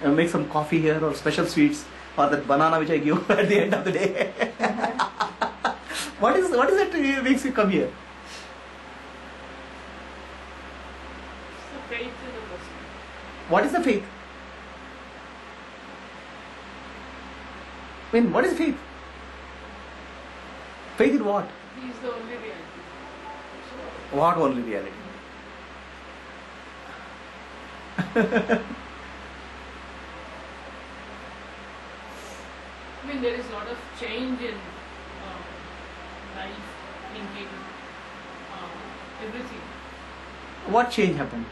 Make some coffee here or special sweets or that banana which I give at the end of the day. What is it makes you come here? So faith in the person. What is the faith? I mean, what is faith? Faith in what? He is the only reality. So, What only reality? I mean, there is a lot of change in life, thinking, everything. What change happened?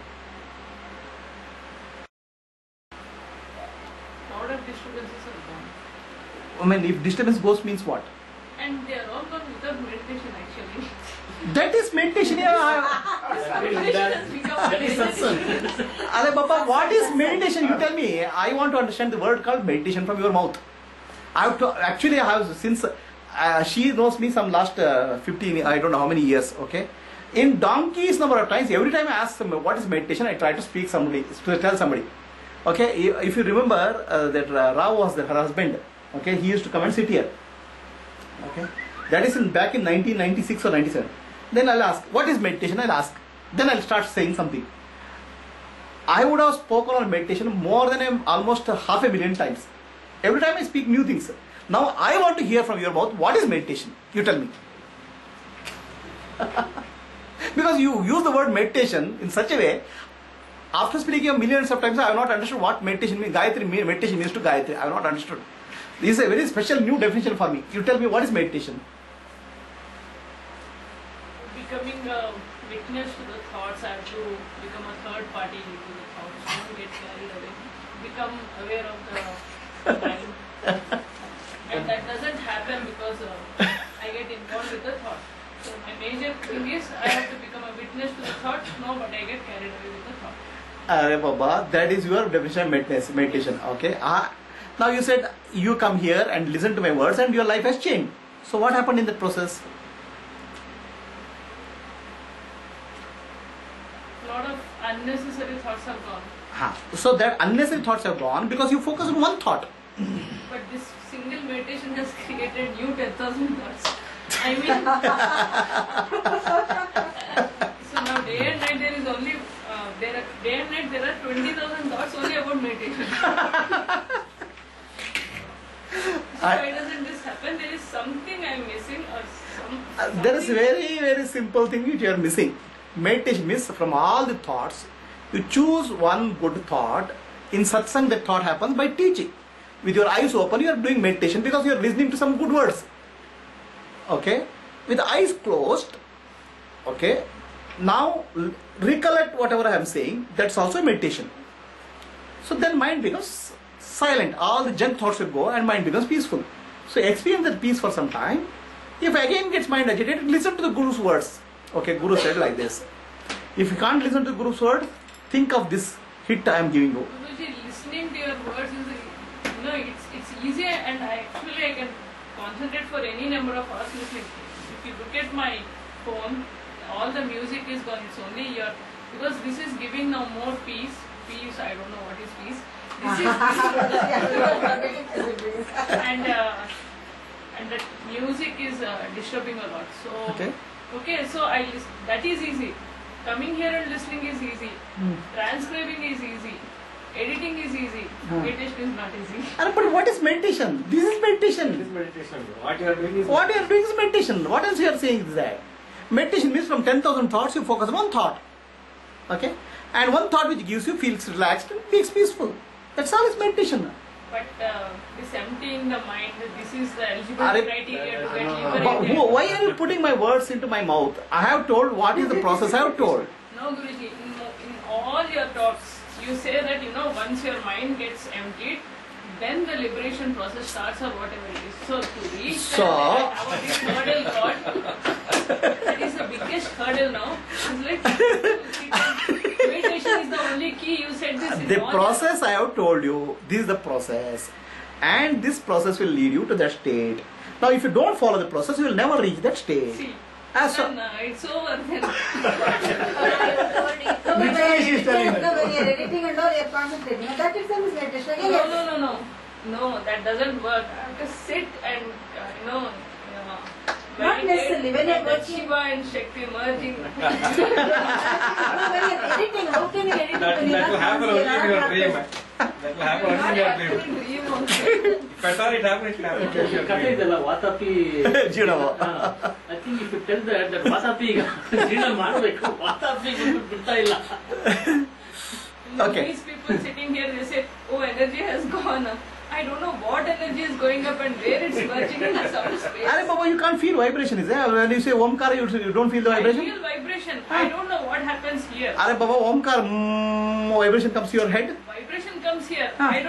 A lot of disturbances are gone. I mean, if disturbance goes means what? And they are all gone without meditation actually. That is meditation. Meditation has become That is meditation. satsang. Ale Baba, what is meditation? You tell me. I want to understand the word called meditation from your mouth. I have to, actually, I have since she knows me some last 15, I don't know how many years. Okay, in donkeys number of times. Every time I ask them what is meditation, I try to speak somebody to tell somebody. Okay, if you remember that Rao was her husband. Okay, he used to come and sit here. Okay, that is back in 1996 or 97. Then I'll ask, what is meditation? I'll ask. Then I'll start saying something. I would have spoken on meditation more than almost 500,000 times. Every time I speak new things. Now I want to hear from your mouth, what is meditation? You tell me. Because you use the word meditation in such a way, after speaking a millions of times, I have not understood what meditation means. Meditation means to Gayatri. I have not understood. This is a very special new definition for me. You tell me, what is meditation? Becoming a witness to the thoughts, I have to become a third party to the thoughts, don't get carried away, become aware of the mind. And that doesn't happen because I get involved with the thought. So my major thing is I have to become a witness to the thought, no, but I get carried away with the thought. Baba, that is your definition of meditation. Okay. Now you said you come here and listen to my words and your life has changed. So what happened in that process? A lot of unnecessary thoughts are gone. So that unnecessary thoughts have gone because you focus on one thought. But this single meditation has created new 10,000 thoughts. I mean, so now day and night there is only, day and night there are 20,000 thoughts only about meditation. So why doesn't this happen? There is something I am missing or some. There is very, very simple thing which you are missing. Meditation means from all the thoughts, you choose one good thought. In satsang, that thought happens by teaching. With your eyes open, you are doing meditation because you are listening to some good words. Okay? With eyes closed, okay? Now, recollect whatever I am saying. That's also meditation. So then mind becomes silent. All the junk thoughts will go and mind becomes peaceful. So experience that peace for some time. If again gets mind agitated, listen to the Guru's words. Okay, Guru said like this. If you can't listen to the Guru's word, think of this hit I am giving you. Guruji, listening to your words is, it's easy and I can concentrate for any number of hours listening. If you look at my phone, all the music is gone. It's only your, because this is giving now more peace. Peace, I don't know what is peace. This is and that music is disturbing a lot. So okay, so that is easy. Coming here and listening is easy. Transcribing is easy. Editing is easy. Meditation is not easy. But what is meditation? This is This meditation. is meditation. What you are doing is What you are doing is meditation. What else you are saying is that? Meditation means from 10,000 thoughts, you focus on one thought. Okay? And one thought which gives you, feels relaxed and makes peaceful. That's all is meditation. But this emptying the mind, this is the eligible Are it- criteria to get But liberated. why are you putting my words into my mouth? I have told what is the process I have told. No, Guruji, in all your talks, you say that, once your mind gets emptied, then the liberation process starts or whatever it is. So to reach So- that, this hurdle called, that is the biggest hurdle now. It's like, meditation is the only key. You said this in The all process I have told you, this is the process. And this process will lead you to that state. Now if you don't follow the process, you will never reach that state. See, As so, then, it's over then. Literally she is telling No, that. when you're editing and all, you're concentrating. And that itself is meditation. Again, No, that doesn't work. I have to sit and, Not necessarily. When you're that working- Shiva and Shakti merging. no, when you're editing, how can you edit that when you're will not happen conscious, only in you're your not dream. practicing? That will happen only in your dream. Dream also. If at all it happens, it will happen. ಕಥೆ ಇದೆಲ್ಲ ವಾತಾಪಿ ಜೀರ್ಣ. I think if you tell that Vatapi ಈಗ ಜೀರ್ಣ ಮಾಡಬೇಕು ವಾತಾಪಿ ಬಿಡ್ತಾ ಇಲ್ಲ. Okay. These people sitting here, they say, oh, energy has gone up. I don't know what energy is going up and where it's merging in some space. Arey Baba, you can't feel vibration, is there? When you say Omkara, you don't feel the I vibration? feel vibration. I don't know what happens here. Arey Baba, Omkara, vibration comes to your head. Vibration comes here. Huh. I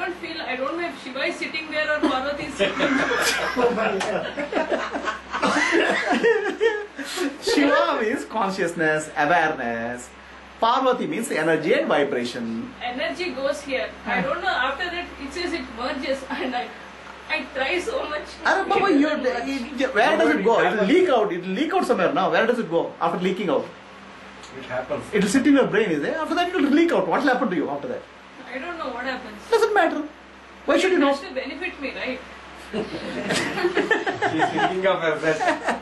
don't know if Shiva is sitting there or Parvati is sitting there. Shiva means consciousness, awareness. Parvati means energy and vibration. Energy goes here. I don't know, after that it says it merges and I try so much. Arey Baba, where does it go? It will leak out. It will leak out somewhere now. Where does it go after leaking out? It happens. It will sit in your brain, is there? After that, it will leak out. What will happen to you after that? I don't know what happens. Doesn't matter. Why should you It know? has to benefit me, right? She is thinking of herself.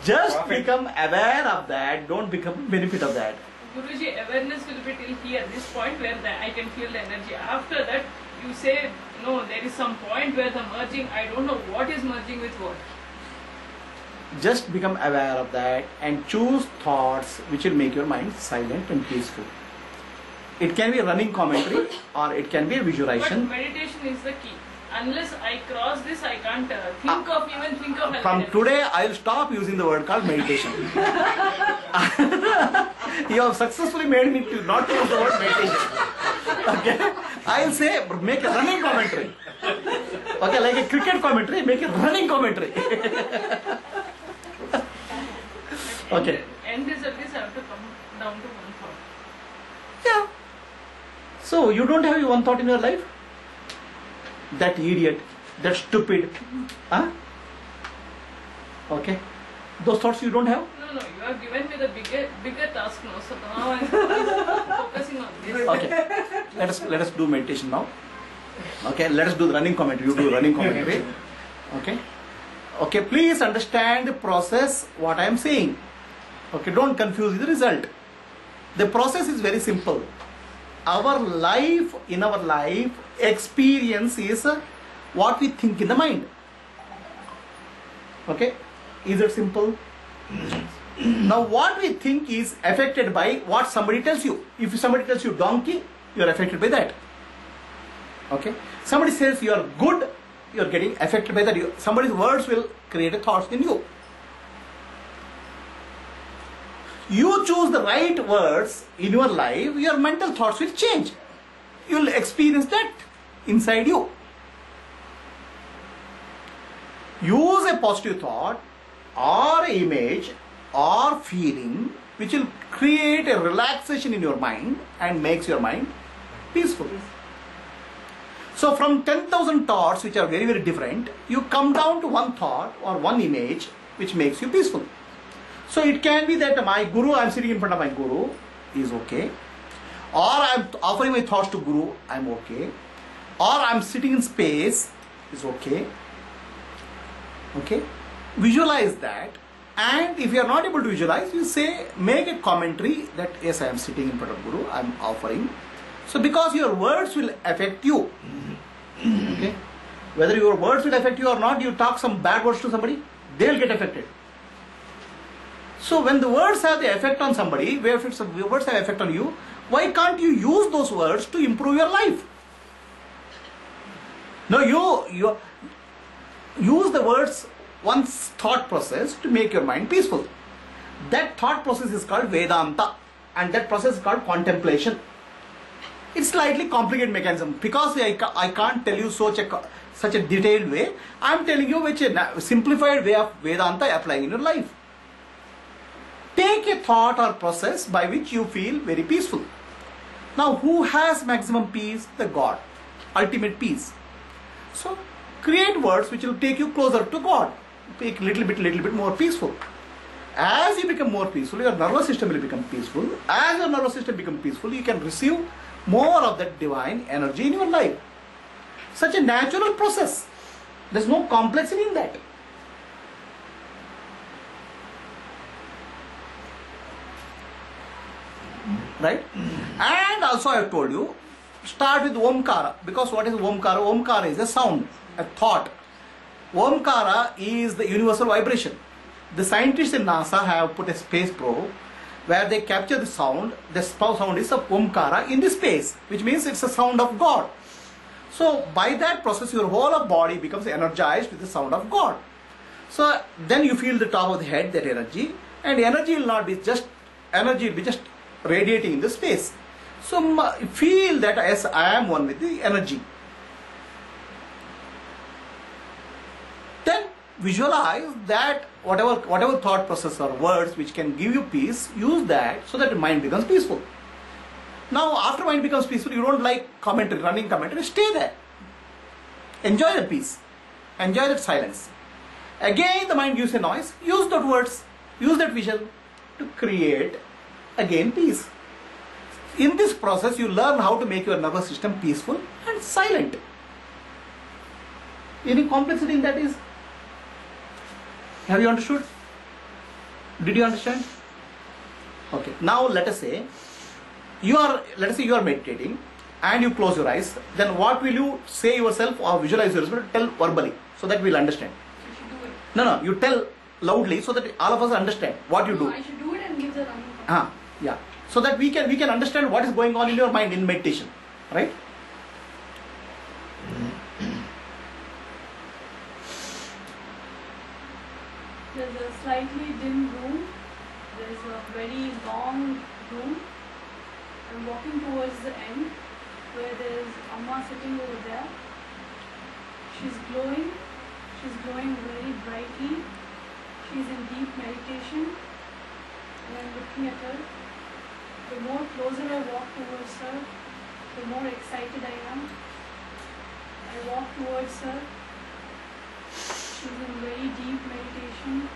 Just Profit. become aware of that. Don't become benefit of that. Guruji, awareness will be till here, this point where I can feel the energy. After that, you say, no, there is some point where the merging, I don't know what is merging with what. Just become aware of that and choose thoughts which will make your mind silent and peaceful. It can be a running commentary or it can be a But visualization. meditation is the key. Unless I cross this, I can't think of From health. today, I'll stop using the word called meditation. You have successfully made me to not use the word meditation. Okay? I'll say, make a running commentary. Okay, like a cricket commentary, make a running commentary. Okay. End result is I have to come down to one thought. Yeah. So, you don't have one thought in your life? That idiot, that stupid. Huh? Okay. Those thoughts you don't have? No, you have given me the bigger task now. So now I'm focusing on this. Okay. Let us do meditation now. Okay, let us do the running commentary. You do running commentary. Okay. Okay, please understand the process, what I am saying. Okay, don't confuse the result. The process is very simple. In our life, experience is what we think in the mind. Okay, is it simple? Now, what we think is affected by what somebody tells you. If somebody tells you donkey, you are affected by that. Okay, somebody says you are good, you are getting affected by that. Somebody's words will create a thoughts in you. You choose the right words in your life, your mental thoughts will change. You will experience that inside you. Use a positive thought or image or feeling which will create a relaxation in your mind and makes your mind peaceful. So from 10,000 thoughts which are very, very different, you come down to one thought or one image which makes you peaceful. So it can be that my guru, I am sitting in front of my guru, is okay. Or I am offering my thoughts to guru, I am okay. Or I am sitting in space, is okay. Okay. Visualize that. And if you are not able to visualize, you say, make a commentary that yes, I am sitting in front of guru, I am offering So because your words will affect you, okay? Whether your words will affect you or not, you talk some bad words to somebody, they'll get affected. So when the words have the effect on somebody, where if the words have effect on you, why can't you use those words to improve your life? No, you use the words, one's thought process, to make your mind peaceful. That thought process is called Vedanta, and that process is called contemplation. It's slightly complicated mechanism. Because I can't tell you such a detailed way, I am telling you which a simplified way of Vedanta applying in your life. Take a thought or process by which you feel very peaceful. Now, who has maximum peace? The God, ultimate peace. So, create words which will take you closer to God, make little bit more peaceful. As you become more peaceful, your nervous system will become peaceful. As your nervous system becomes peaceful, you can receive more of that divine energy in your life. Such a natural process. There's no complexity in that. Right? And also I have told you, start with Omkara. Because what is Omkara? Omkara is a sound, a thought. Omkara is the universal vibration. The scientists in NASA have put a space probe where they capture the sound. The sound is of Omkara in the space, which means it's a sound of God. So by that process, your whole of body becomes energized with the sound of God. So then you feel the top of the head, that energy, and energy will not be just energy, it will be just radiating in the space. So feel that as I am one with the energy. Then visualize that whatever thought process or words which can give you peace, use that so that the mind becomes peaceful. Now after mind becomes peaceful, you don't like commentary, running commentary, stay there. Enjoy the peace. Enjoy that silence. Again the mind gives a noise, use that words, use that vision to create again peace. In this process you learn how to make your nervous system peaceful and silent. Any complexity in that is? Have you understood? Did you understand? Okay. Now let us say you are meditating and you close your eyes. Then what will you say yourself or visualize yourself? Tell verbally so that we'll understand. I should do it. No, you tell loudly so that all of us understand what you do. I should do it and give the running. Yeah. So that we can understand what is going on in your mind in meditation, right? There's a slightly dim room. There's a very long room. I'm walking towards the end where there's Amma sitting over there. She's glowing. She's glowing very brightly. She's in deep meditation. And I'm looking at her. The more closer I walk towards her, the more excited I am. I walk towards her. She's in very deep meditation.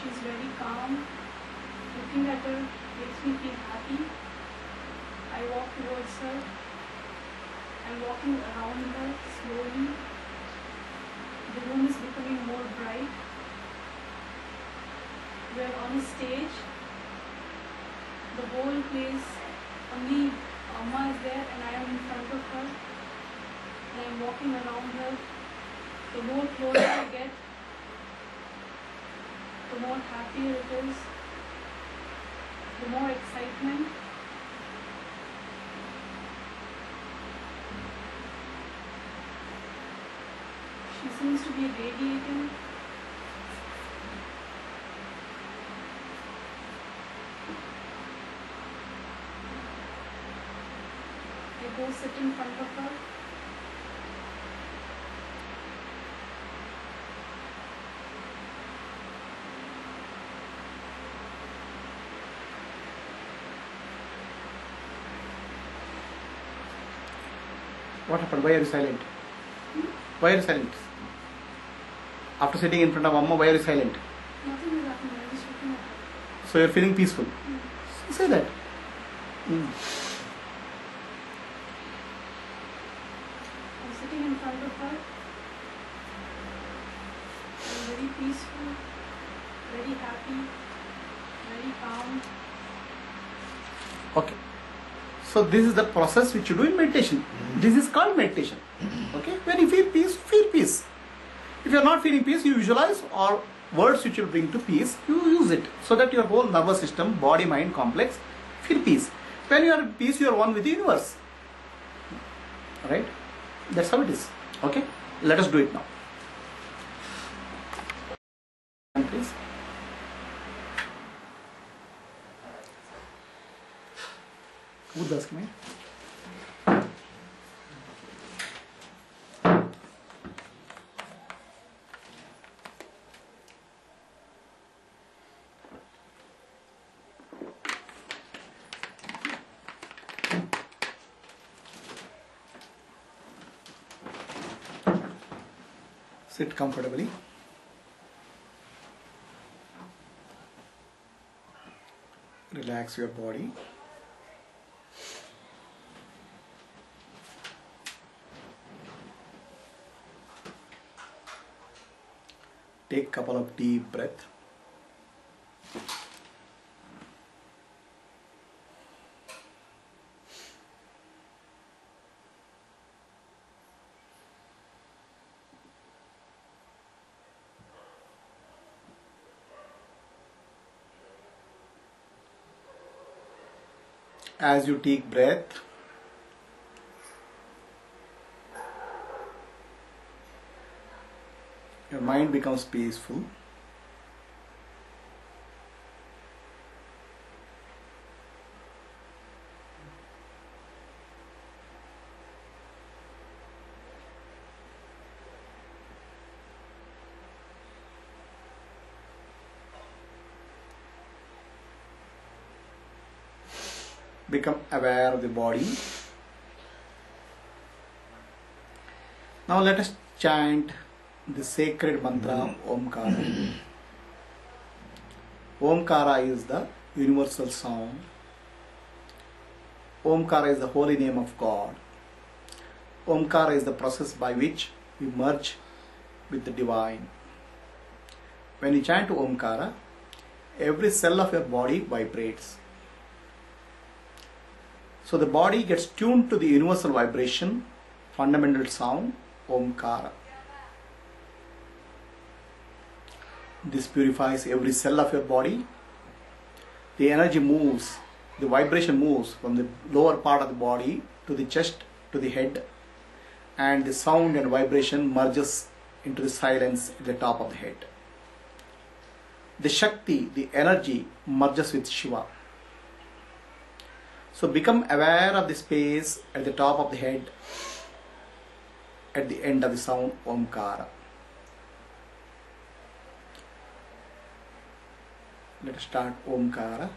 She's very calm. Looking at her makes me feel happy. I walk towards her. I'm walking around her slowly. The room is becoming more bright. We're on a stage. The whole place, only Amma is there and I am in front of her. And I'm walking around her. The more closer I get, the more happier it is, the more excitement. She seems to be radiating. I go sit in front of her. What happened? Why are you silent? Why are you silent? After sitting in front of Amma, why are you silent? Nothing is happening. I'm just looking at her. So you're feeling peaceful. Say that. I'm sitting in front of her. I'm very peaceful, very happy, very calm. Okay. So this is the process which you do in meditation. This is called meditation. Okay? When you feel peace, feel peace. If you are not feeling peace, you visualize, or words which will bring to peace, you use it. So that your whole nervous system, body, mind complex, feel peace. When you are at peace, you are one with the universe. Alright? That's how it is. Okay? Let us do it now. Please. Who does me? Sit comfortably. Relax your body. Take a couple of deep breaths. As you take breath, your mind becomes peaceful. Become aware of the body. Now let us chant the sacred mantra Omkara. Omkara is the universal sound. Omkara is the holy name of God. Omkara is the process by which we merge with the divine. When you chant Omkara, every cell of your body vibrates. So the body gets tuned to the universal vibration, fundamental sound, Omkara. This purifies every cell of your body. The energy moves, the vibration moves from the lower part of the body to the chest, to the head, and the sound and vibration merges into the silence at the top of the head. The Shakti, the energy, merges with Shiva. So become aware of the space at the top of the head, at the end of the sound Omkara. Let us start Omkara.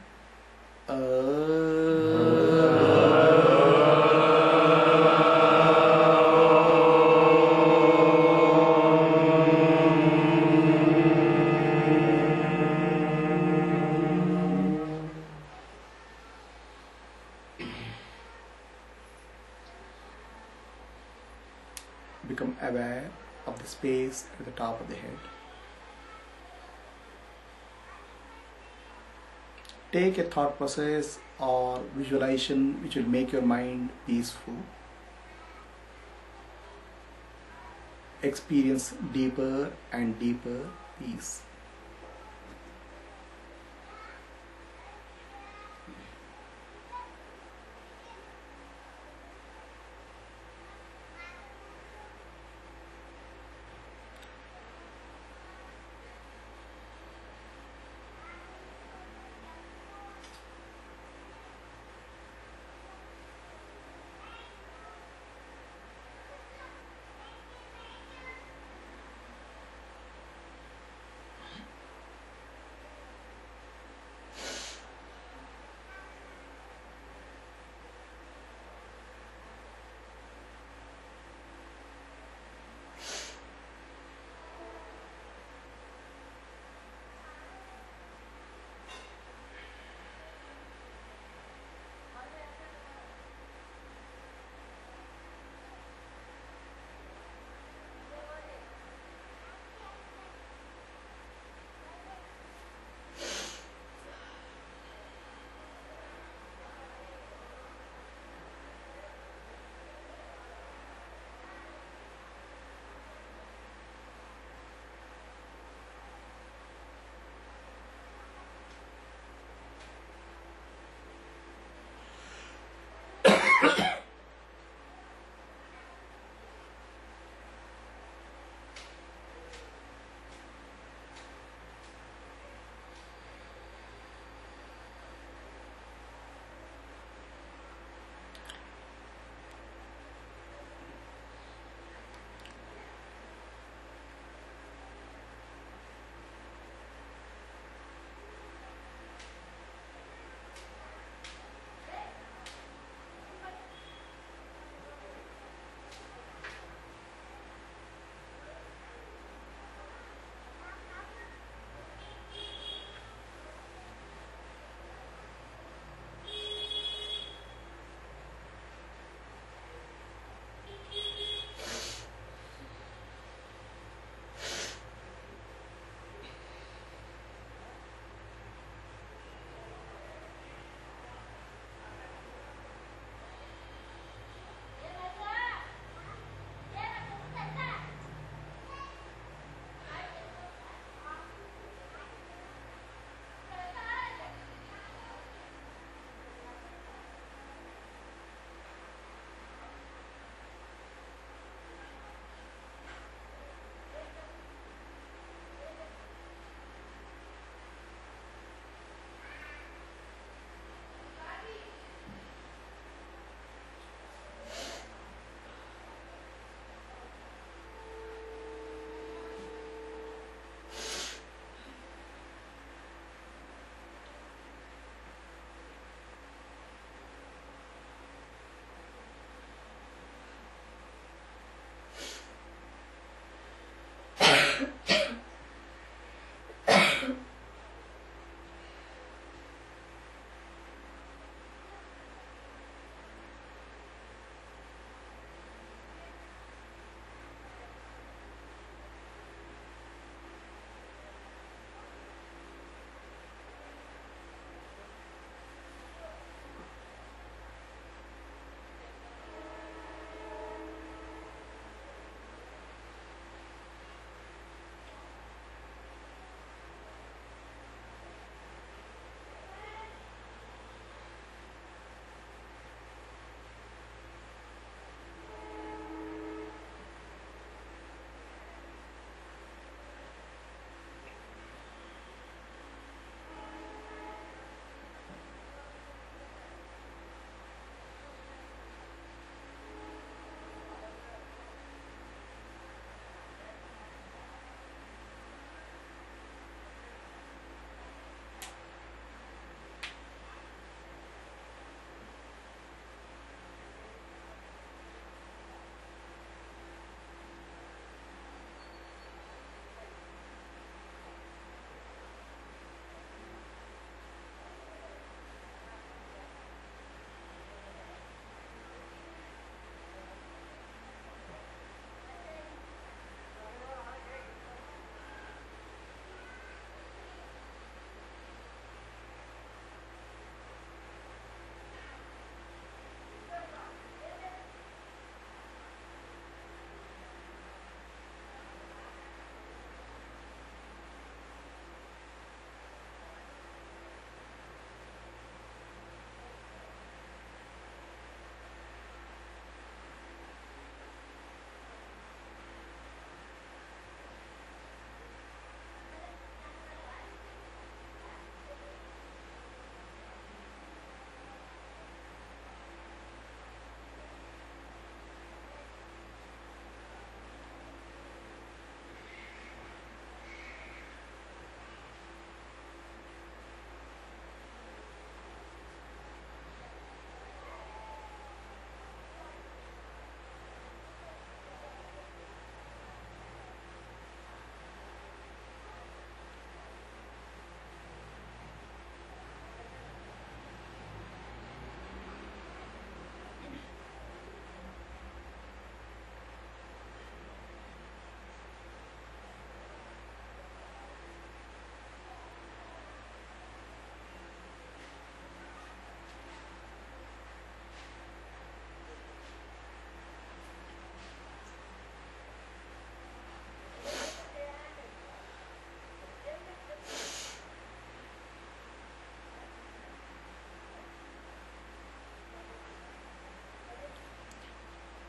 Become aware of the space at the top of the head. Take a thought process or visualization which will make your mind peaceful. Experience deeper and deeper peace.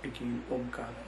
speaking Omkara.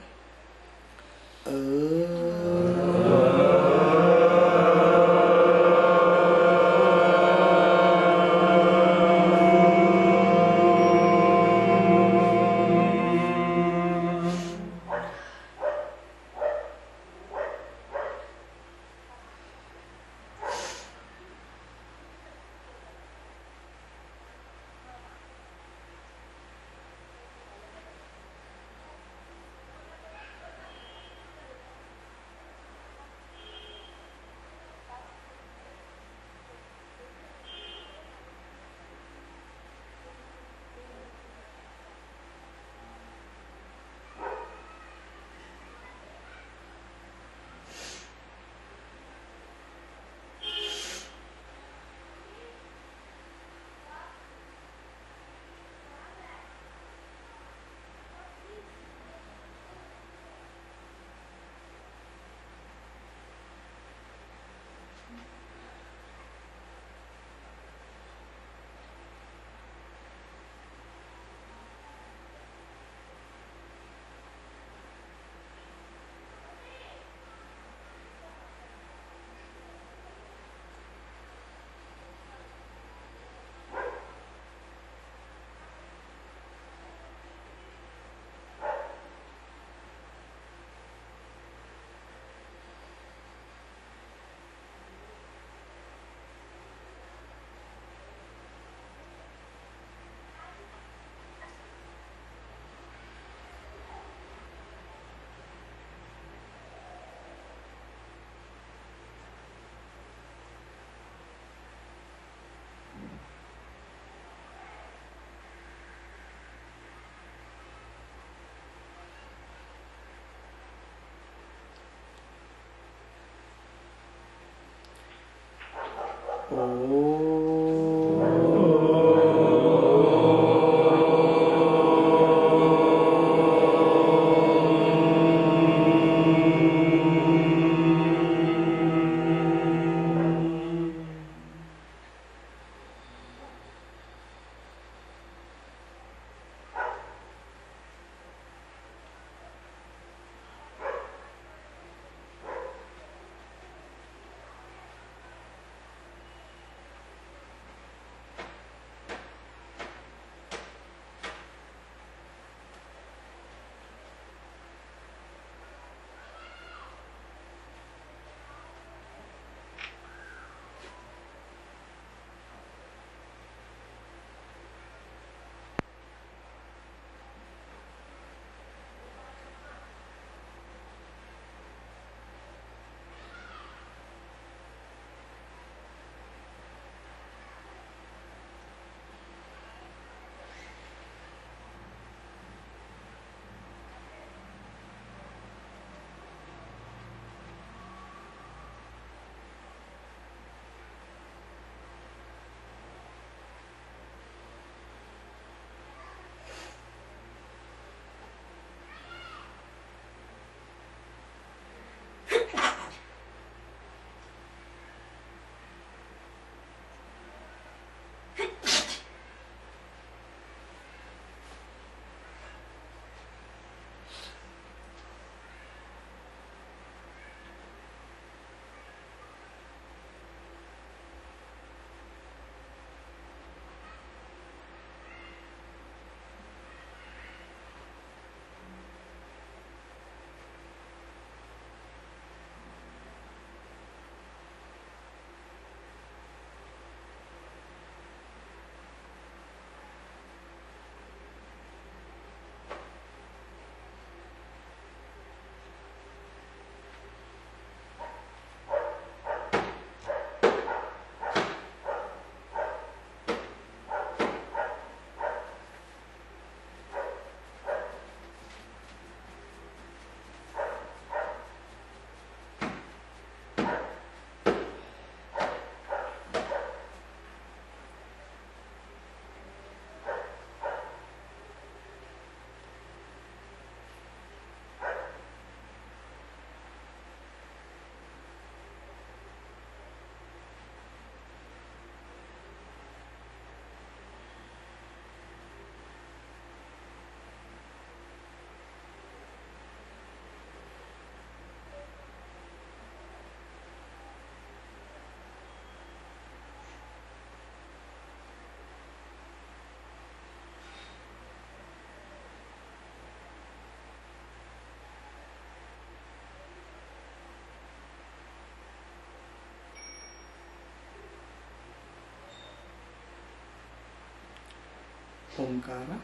Omkara.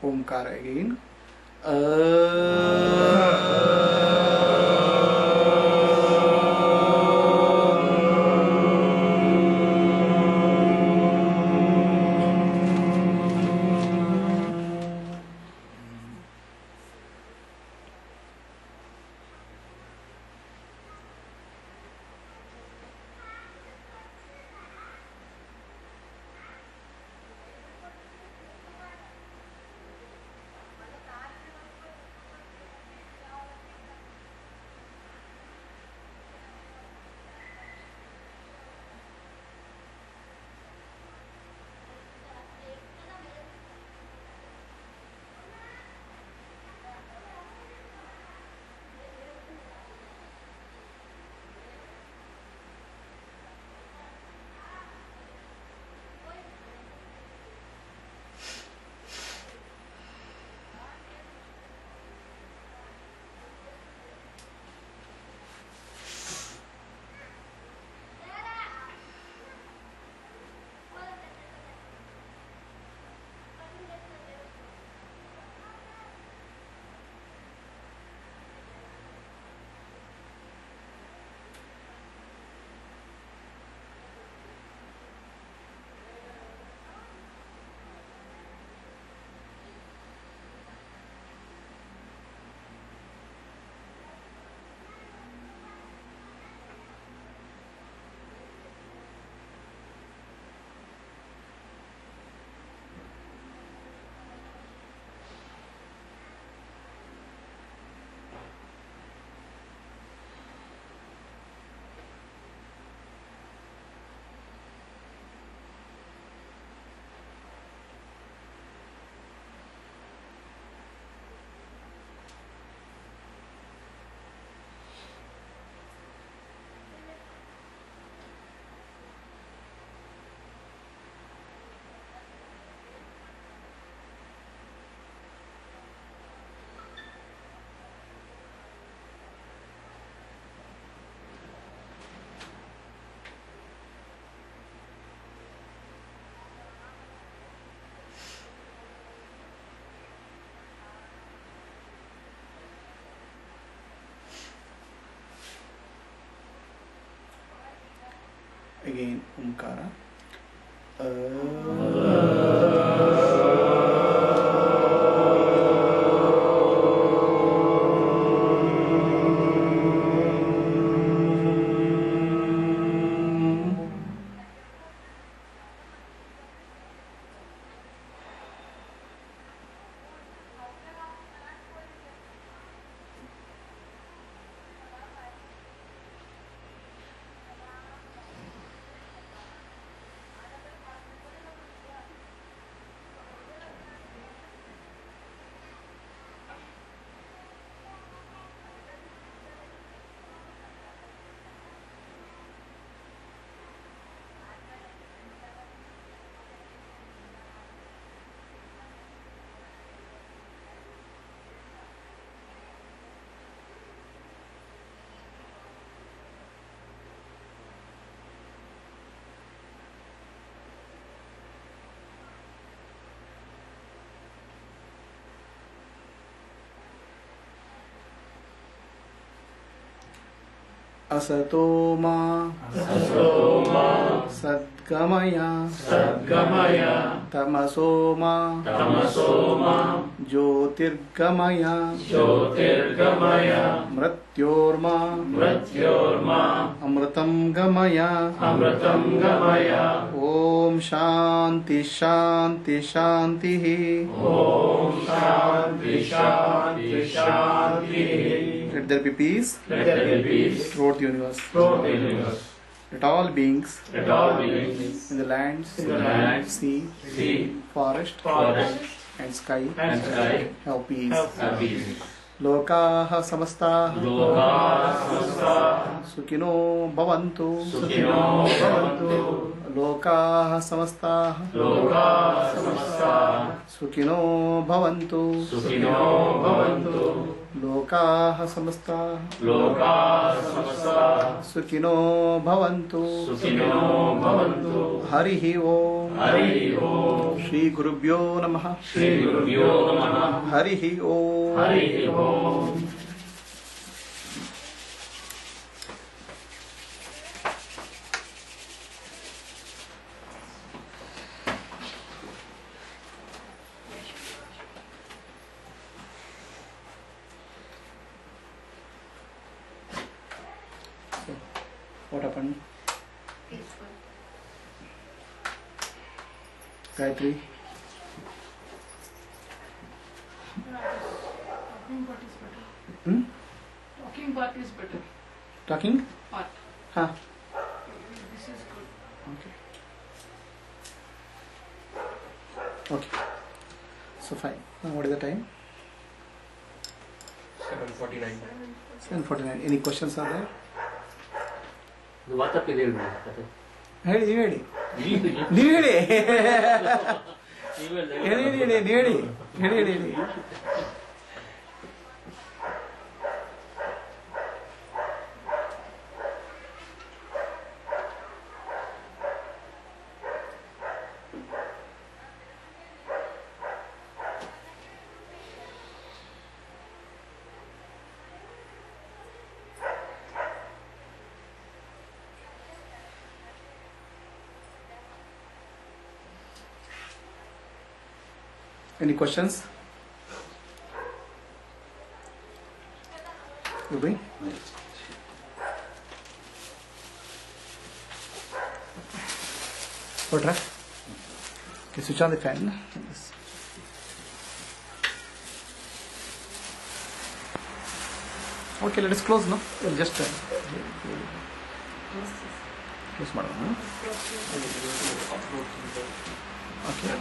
Omkara again. Again, Omkara. Asato ma Sadgamaya Tamaso ma Jyotirgamaya Mrityorma Amritam gamaya Om Shanti Shanti Shanti Let there be peace throughout the universe. Let all beings in the lands, sea, forest, and sky have peace. Lokaha samasta Sukino bhavantu Lokaha samasta Sukino bhavantu लोकाः समस्ताः सुखिनो भवन्तु हरिः ओम श्री गुरुभ्यो नमः हरिः ओम What happened? Gayatri? Talking part is better. Hmm? Talking part is better. Talking? Part. Huh. This is good. Okay. Okay. So fine. Now what is the time? 7:49. 7:49. Any questions are there? WhatsApp ಇದೆ ಹೇಳಿ ಹೇಳಿ ನೀವು ಹೇಳಿ ನೀವು ನೀವು ಹೇಳಿ ಹೇಳಿ ಹೇಳಿ ಹೇಳಿ ಹೇಳಿ ಹೇಳಿ ಹೇಳಿ ಹೇಳಿ Any questions? You bring? What? Okay, switch on the fan. Yes. Okay, let us close now. We'll just close ಮಾಡೋಣ. Okay.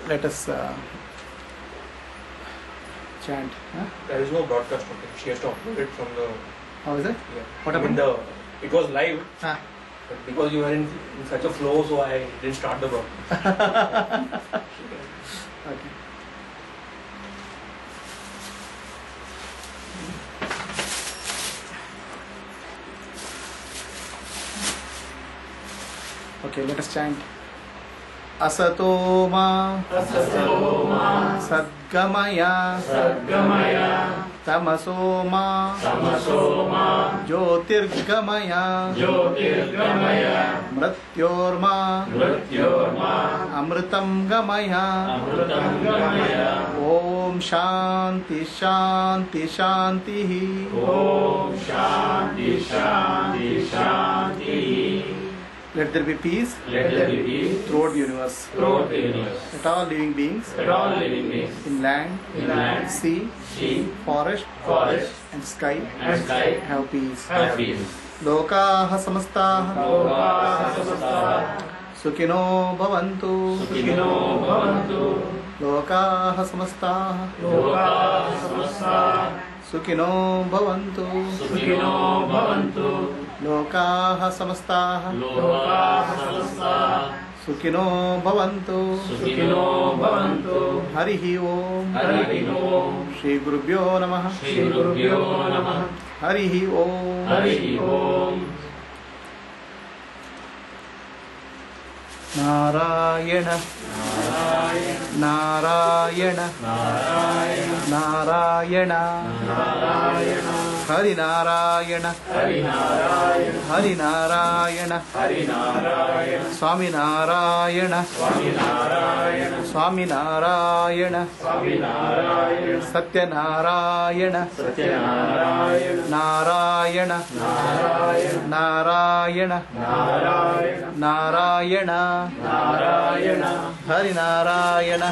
Let us chant. Huh? There is no broadcast. Okay. She has to upload it from the. How is it? Yeah. What happened? It was live, Ah. but because you were in such a flow, so I didn't start the broadcast. Okay. Okay, let us chant. असतो मा सद्गमया तमसो मा ज्योतिर्गमया मृत्योर्मा अमृतं गमया ओम शांति शांति शांति Let there be peace throughout the universe. Let all living beings in land, sea, forest, and sky have peace. लोकाः समस्ताः सुखिनो भवन्तु लोकाः समस्ताः सुखिनो भवन्तु लोकाः समस्ताः सुखिनो भवन्तु हरिः ओम श्री गुरुभ्यो नमः हरिः ओम Narayan Narayan Narayan Hari Narayan Hari Narayan Swami Narayan Swami Narayan Satya Narayan Narayan Narayan Narayan Hari Narayan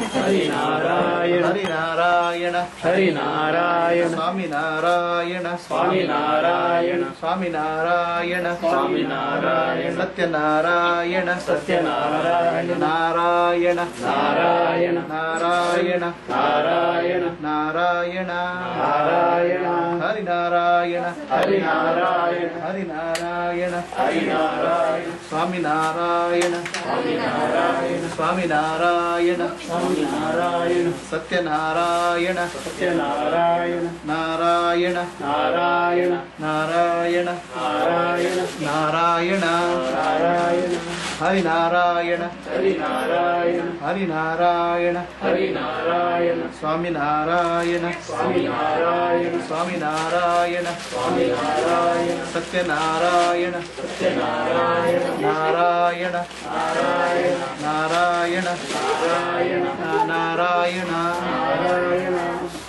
Hari Narayan Swami Narayan Swami Narayana, Swami Narayana, Swami Narayana, Satya Narayana, Satya Narayana, Narayana, Narayana, Narayana, Narayana, Narayana, Narayana, Hari Narayana, Hari Narayana, Hari Narayana, Hari Narayana, Swami Narayana, Swami Narayana, Swami Narayana, Swami Narayana, Satya Narayana, Satya Narayana, Narayana, Narayana, Narayana, Narayana, Narayana, Narayana, Hari Narayana, Hari Narayana, Hari Narayana, Hari Narayana, Swami Narayana, Swami Narayana, Swami Narayana, Swami Narayana, Satya Narayana, Satya Narayana, Narayana, Narayana, Narayana, Narayana, Narayana, Narayana,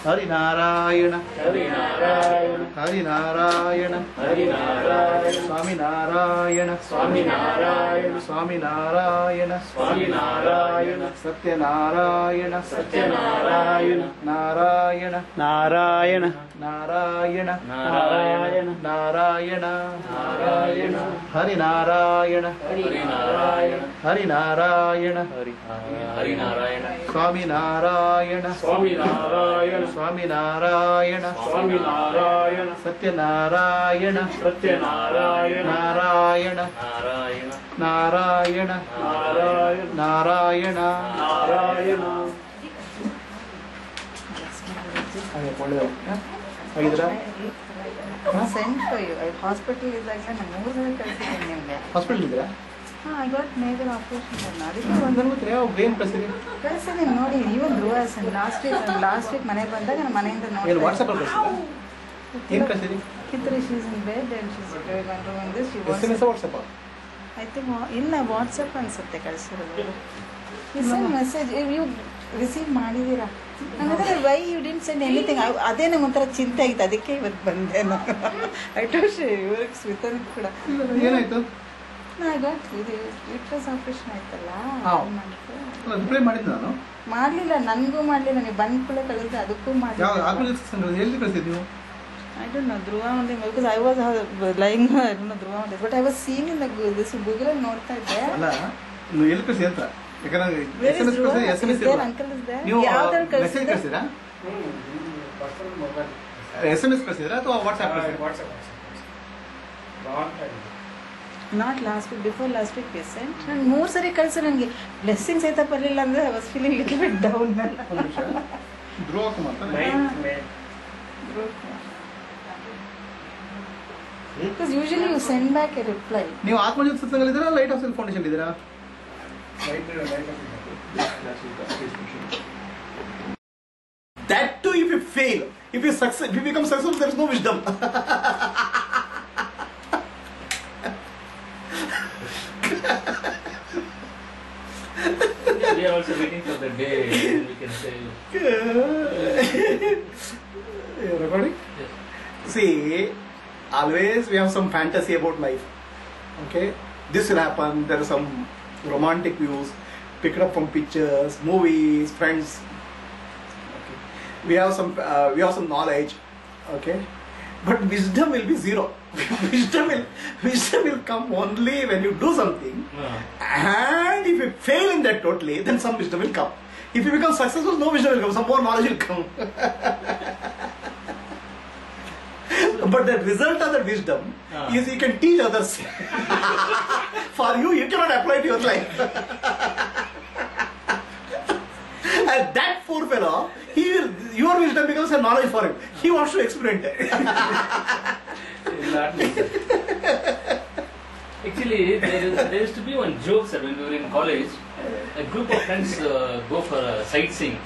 Hari Narayana, Hari Narayana, Hari Narayana, Hari Narayana, Swami Narayana, Swami Narayana, Swami Narayana, Swami Narayana, Satya Narayana, Satya Narayana, Narayana, Narayana, Narayana, Narayana, Narayana, Narayana, Hari Narayana, Hari Narayana, Hari Narayana, Hari Narayana, Swami Narayana, Swami Narayana, Swami Narayana, Swami Narayana, Satya Narayana, Satya Narayana, Narayana, Narayana, Narayana, Narayana, Narayana. Narayana. ಆಗಿದ್ರಾ Sent for you. Hospital ಇದ್ದಾಗ ನಾನು 3 ಸಲ ಕಳಿಸಿದ್ದೀನಿ ನಿಮಗೆ. Hospital ಇದ್ದೀರಾ? ಹಾಂ, I got major operation. ಅದಕ್ಕೆ ಒಂದು ನನ್ನ ಹತ್ರ ಯಾವ ಬ್ರೇನ್ ಕಳಿಸಿರಿ ಕಳಿಸಿದ್ದೀನಿ ನೋಡಿ. Even Dhruva son last week ಮನೆಗೆ ಬಂದಾಗ ನಾನು ಮನೆಯಿಂದ ಏನು ನೋಡಿ ವಾಟ್ಸಪ್ಪಲ್ಲಿ ಕಳಿಸಿದ್ರಾ ಏನು ಕಳಿಸಿರಿ ಕಿತ್ತರಿ she's in bed and she's doing this she S M S ವಾಟ್ಸಪ್ಪ ಐ ಥಿಂಕ್ ಇಲ್ಲ ವಾಟ್ಸಪ್ ಅನ್ಸುತ್ತೆ ಕಳಿಸಿರೋದು. ಮೆಸೇಜ್ ಯು ರಿಸೀವ್ ಮಾಡಿದ್ದೀರಾ? ನನಗೆ why you didn't send anything. ಅದೇ ನಂಗೆ ಒಂಥರ ಚಿಂತೆ ಆಗಿತ್ತು, ಅದಕ್ಕೆ ಇವತ್ತು ಬಂದೆ ನಾನು. ಐ ಟೋಶ್ ಇವ್ರಿಗೆ ಸ್ಮಿತನ್ ಕೂಡ ಏನಾಯ್ತು ಐ ಗಾಟ್ ಇದು ಯೂಟ್ರಸ್ ಆಪರೇಷನ್ ಆಯ್ತಲ್ಲ. ರಿಪ್ಲೈ ಮಾಡಿದ್ದು ನಾನು ಮಾಡಲಿಲ್ಲ, ನನಗೂ ಮಾಡಲಿಲ್ಲ. ನೀವು ಬಂದ ಕೂಡ ಕಳಿಸಿದೆ, ಅದಕ್ಕೂ ಯಾವ ಮಾಡಲಿಲ್ಲ. ಆತ್ಮಜ್ಯೋತಿ ಸತ್ಸಂಗ ಎಲ್ಲಿ ಕಳಿಸಿದ್ದು ನೀವು I don't know, Dhruva only, because I was lying, I don't know Dhruva only, but I was seeing in the this Google ಅಲ್ಲಿ ನೋಡ್ತಾ ಇದ್ದೆ. ಅಲ್ಲ ನೀವು ಎಲ್ಲಿ ಕಳಿಸಿ ಅಂತ ಯಾಕಂದ್ರೆ Where S is M S Dhruva? ಕಳಿಸಿ S M Is S there, uncle is there? ನೀವು ಯಾವ್ದ್ರಲ್ಲಿ ಮೆಸೇಜ್ ಕಳಿಸಿದ್ದೆ? ಕಳಿಸಿರಾ ಎಸ್ ಎಮ್ ಎಸ್ ಕಳಿಸಿದ್ರಾ ಅಥವಾ ವಾಟ್ಸ್ಆ್ಯಪ್ ಕಳಿಸಿದ್ರಾ Not last week, before last week we sent. ನಾನು 3 ಸರಿ ಕಳಿಸಿ ನನಗೆ ಬ್ಲೆಸ್ಸಿಂಗ್ ಸಹಿತ ಬರಲಿಲ್ಲ ಅಂದ್ರೆ I was feeling little bit down. ಒಂದು ನಿಮಿಷ ಧ್ರುವ ಕುಮಾರ್ ತಾನೆ? Because usually you send back a reply. ನೀವು ಆತ್ಮಜ್ಯೋತಿ ಸತ್ಸಂಗಲ್ಲಿ ಇದ್ದೀರಾ ಲೈಟ್ ಆಫ್ ಸೆಲ್ ಫೌಂಡೇಶನ್ ಇದ್ದೀರಾ That too if you fail, if you become successful, there is no wisdom. We are also waiting for the day when we can say. You're recording? Yes. See, always we have some fantasy about life. Okay, this will happen. There are some romantic views picked up from pictures, movies, friends. Okay, we have some knowledge. Okay, but wisdom will be zero. wisdom will come only when you do something. And if you fail in that totally, then some wisdom will come. If you become successful, no wisdom will come. Some more knowledge will come. But the result of that wisdom is you can teach others. For you cannot apply to your life. And that poor fellow, your wisdom becomes a knowledge for him. He wants to experiment it. Actually, there used to be one joke, sir, when we were in college. A group of friends go for sightseeing.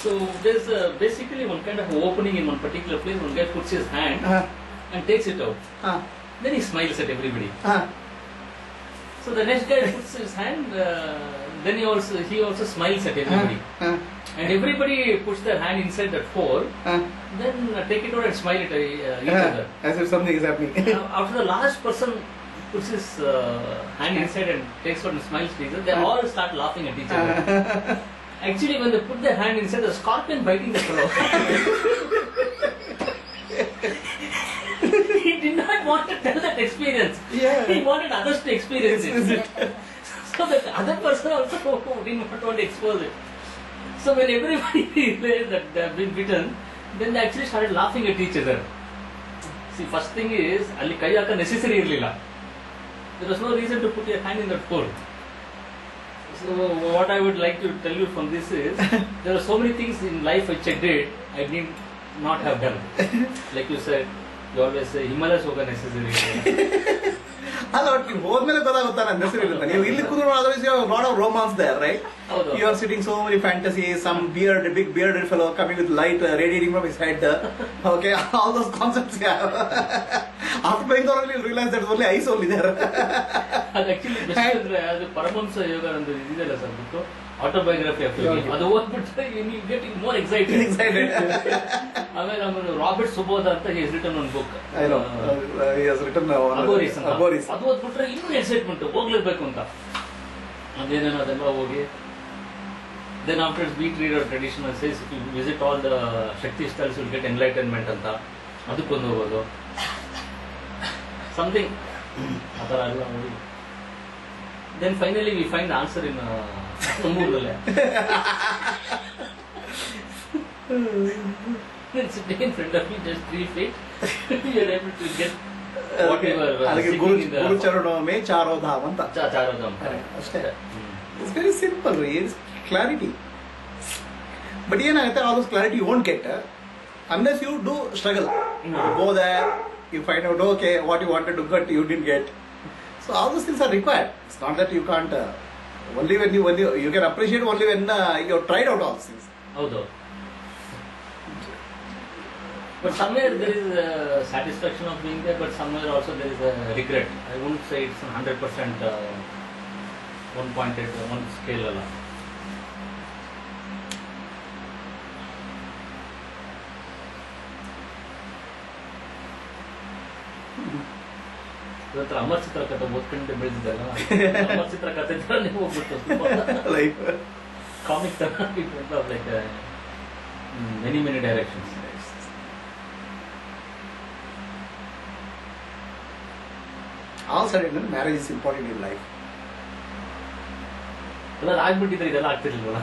So there's basically one kind of opening in one particular place. One guy puts his hand and takes it out. Then he smiles at everybody. So the next guy puts his hand. Then he also smiles at everybody. And everybody puts their hand inside that hole. Then take it out and smile at each other. As if something is happening. After the last person puts his hand inside and takes out and smiles to each other, they all start laughing at each other. Actually, when they put their hand inside, the scorpion biting the fellow. experience. Yeah. He wanted others to experience it. So that other person also did not want to expose it. So when everybody realized that they have been bitten, then they actually started laughing at each other. See, first thing is, ಅಲ್ಲಿ ಕೈ ಹಾಕ necessary ಇರಲಿಲ್ಲ. There was no reason to put your hand in that hole. So what I would like to tell you from this is, there are so many things in life which I did, I did not have done. Like you said, you always say, Himalayas ಹೋಗ necessary. ಅಲ್ಲ ಒಟ್ಟು ನೀವು ಹೋದ್ಮೇಲೆ ಗೊತ್ತಾಗುತ್ತಾ ನನ್ನ ಹೆಸರು ಇರುತ್ತೆ. ನೀವು ಇಲ್ಲಿ ಕೂತ್ಕೊಂಡು otherwise you lot of romance there, right? You are sitting so many fantasies, some big bearded fellow coming with light radiating from his head. Okay, all those concepts you have. After playing the only, you'll realize that only ice only there. ಅದು actually best ಅಂದ್ರೆ ಅದು ಪರಮಹಂಸ ಯೋಗ ಒಂದು ಇದೆಯಲ್ಲ sir book, autobiography of yogi, ಅದು ಓದ್ಬಿಟ್ರೆ you getting more excited. ಆಮೇಲೆ ಆಮೇಲೆ Robert Svoboda ಅಂತ he has written one book, I know, he has written Aghoris ಅಂತ. Agoris. ಅದು ಓದ್ಬಿಟ್ರೆ ಇನ್ನೂ ಎಕ್ಸೈಟ್ಮೆಂಟ್ ಹೋಗ್ಲೇಬೇಕು ಅಂತ. ಅದೇನೇನೋ ಅದೆಲ್ಲ ಹೋಗಿ then after we read our traditional says if you visit all the Shakti stalls you'll get enlightenment ಅಂತ ಅದಕ್ಕೊಂದು ಹೋಗೋದು something ಆ ಥರ ಎಲ್ಲ ಹೋಗಿ then finally we find the answer in Tambooರಲ್ಲೇ. Then sitting in front of me just 3 feet we are able to get whatever ಅದಕ್ಕೆ ಗುರು ಚರಣೋಮೆ ಚಾರೋಧಾಮ್ ಅಂತ. ಚಾರೋಧಾಮ್ ಅಷ್ಟೇ. It's very simple, it's clarity. But ಏನಾಗುತ್ತೆ, all those clarity you won't get unless you do struggle. Go there, you find out, okay, what you wanted to get, you didn't get. So all those things are required. It's not that you can't, only when you can appreciate only when you have tried out all these things. ಹೌದು. But somewhere there is a satisfaction of being there, but somewhere also there is a regret. I wouldn't say it's 100% one pointed, one scale ಅಲ್ಲ. ಇವತ್ತು ಅಮರ್ ಚಿತ್ರ ಕಥೆ ಓದ್ಕೊಂಡು ಬೆಳೆದಿದ್ದಲ್ಲ, ಅಮರ್ ಚಿತ್ರ ಕಥೆ ಥರನೇ ಹೋಗ್ಬಿಟ್ಟು Like comic ತರ like many directions. all said and done, marriage is important in life. ಎಲ್ಲ ಆಗ್ಬಿಟ್ಟಿದ್ರೆ ಇದೆಲ್ಲ ಆಗ್ತಿರ್ಲಿಲ್ವಲ್ಲ.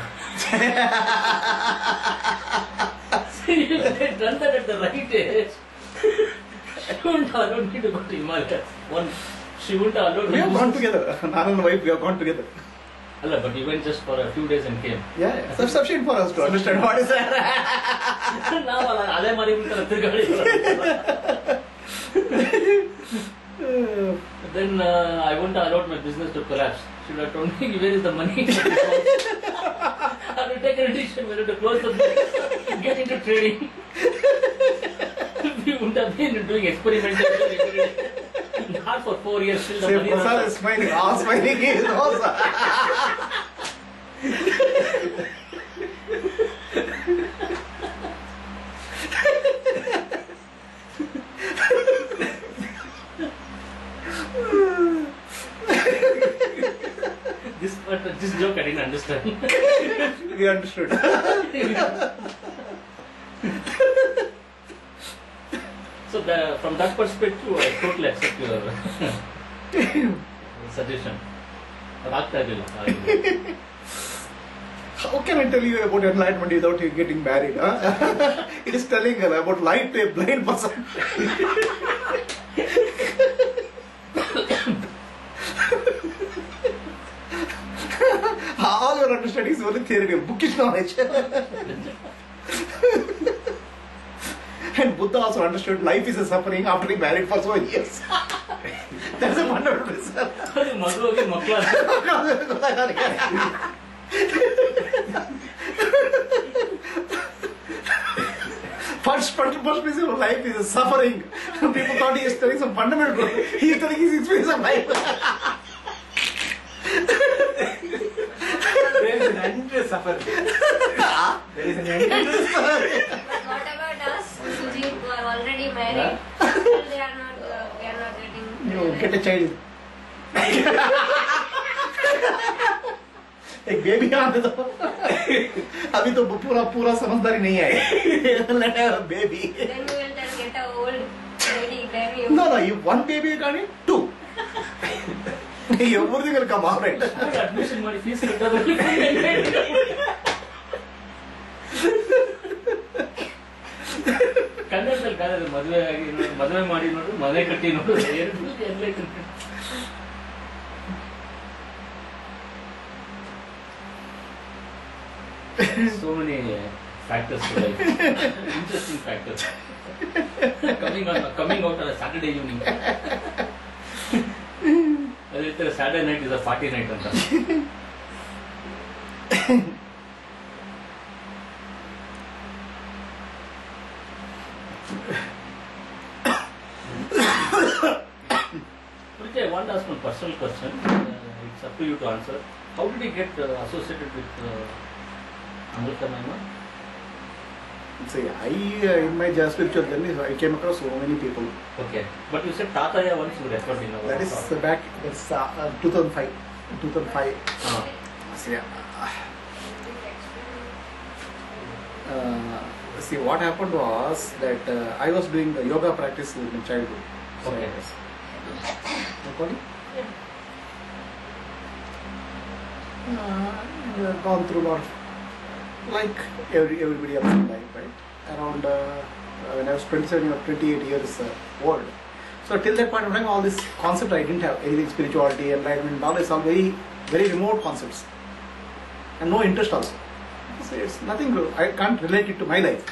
Done that at the right age. She wouldn't have allowed me to go to Himalayas. She wouldn't have allowed me. We have gone together. Nana and wife, we have gone together. Allah, but you went just for a few days and came. Yeah. That's sufficient for us to understand what is that. ನಾವು ಅದೇ ಮನೆ ಬಿಡ್ತಾರೆ ತಿರುಗಾಡಿ. Then I wouldn't have allowed my business to collapse. She would have told me, where is the money? I would take a decision whether to close the business, get into trading. We wouldn't have been doing experimentation every day. Not for 4 years till the money runs Prasad is smiling. All smiling is also. This joke I didn't understand. We understood. So from that perspective, I totally accept your suggestion. How can I tell you about enlightenment without you getting married? Huh? It is telling about light to a blind person. All your understanding is only theory, bookish knowledge. And Buddha also understood life is a suffering after being married for so many years. That's a fundamental result. First piece of life is a suffering. People thought he is telling some fundamental. He is telling his experience of life. There is an end to suffering. There is an end to suffering. But what about us, Sujit, who are already married? Still they are not getting. You get a child. एक baby आने दो. अभी तो पूरा समझदारी नहीं है. Let her baby. Then you will tell get a old lady, granny No, if one baby can eat, two. Everything will come out, right? Admission ಮಾಡಿ ಫೀಸ್ ಕಟ್ಟೋದ್ರಲ್ಲಿ ಕನ್ನಡದಲ್ಲಿ ಕಾಲದ ಮದುವೆ ಆಗಿ ನೋಡು, ಮದುವೆ ಮಾಡಿ ನೋಡು, ಮನೆ ಕಟ್ಟಿ ನೋಡು, ಎಲ್ಲೇ so many factors to life. Interesting factors. Coming out on a Saturday evening. ಅದೇ ಹೇಳ್ತಾರೆ Saturday night is a party night ಅಂತ. Pritya, I want to ask one personal question. It's up to you to answer. How did you get associated with Amrita Mama? See, in my spiritual journey, I came across so many people. Okay, but you said Tataya once you referred in our That is talk. back, that's 2005. 2005. See, see, what happened was that I was doing the yoga practice in my childhood. So Okay. Recording? Gone through a lot of, like everybody else in life, right? Around when I was 27 or 28 years old. So till that point of time, all this concept I didn't have anything spirituality, enlightenment, all this all very, very remote concepts, and no interest also. So it's nothing. I can't relate it to my life,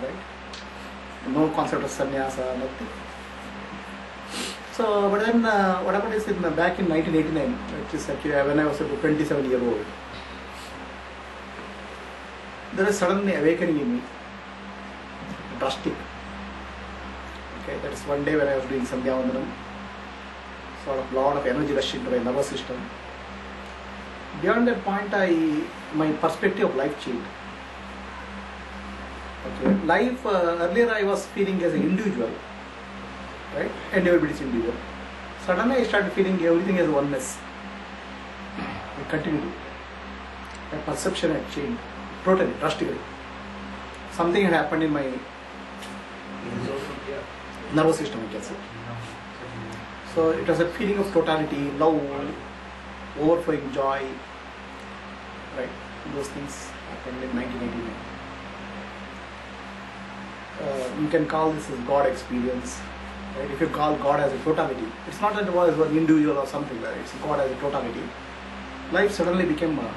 right? No concept of sannyasa, nothing. So, but then what happened is back in 1989, which is actually when I was about 27-year-old, there is suddenly awakening in me, drastic. Okay, that is one day when I was doing Sandhya Vandanam, sort of lot of energy rush into my nervous system. Beyond that point, my perspective of life changed. Okay, life earlier I was feeling as an individual, right, and everybody is individual. Suddenly I started feeling everything as oneness. I continued. My perception had changed totally, drastically. Something had happened in my nervous system, I can say. So it was a feeling of totality, love, overflowing joy, right? Those things happened in 1989. You can call this as God experience, right? If you call God as a totality, it's not that it was one individual or something, right? It's God as a totality. Life suddenly became a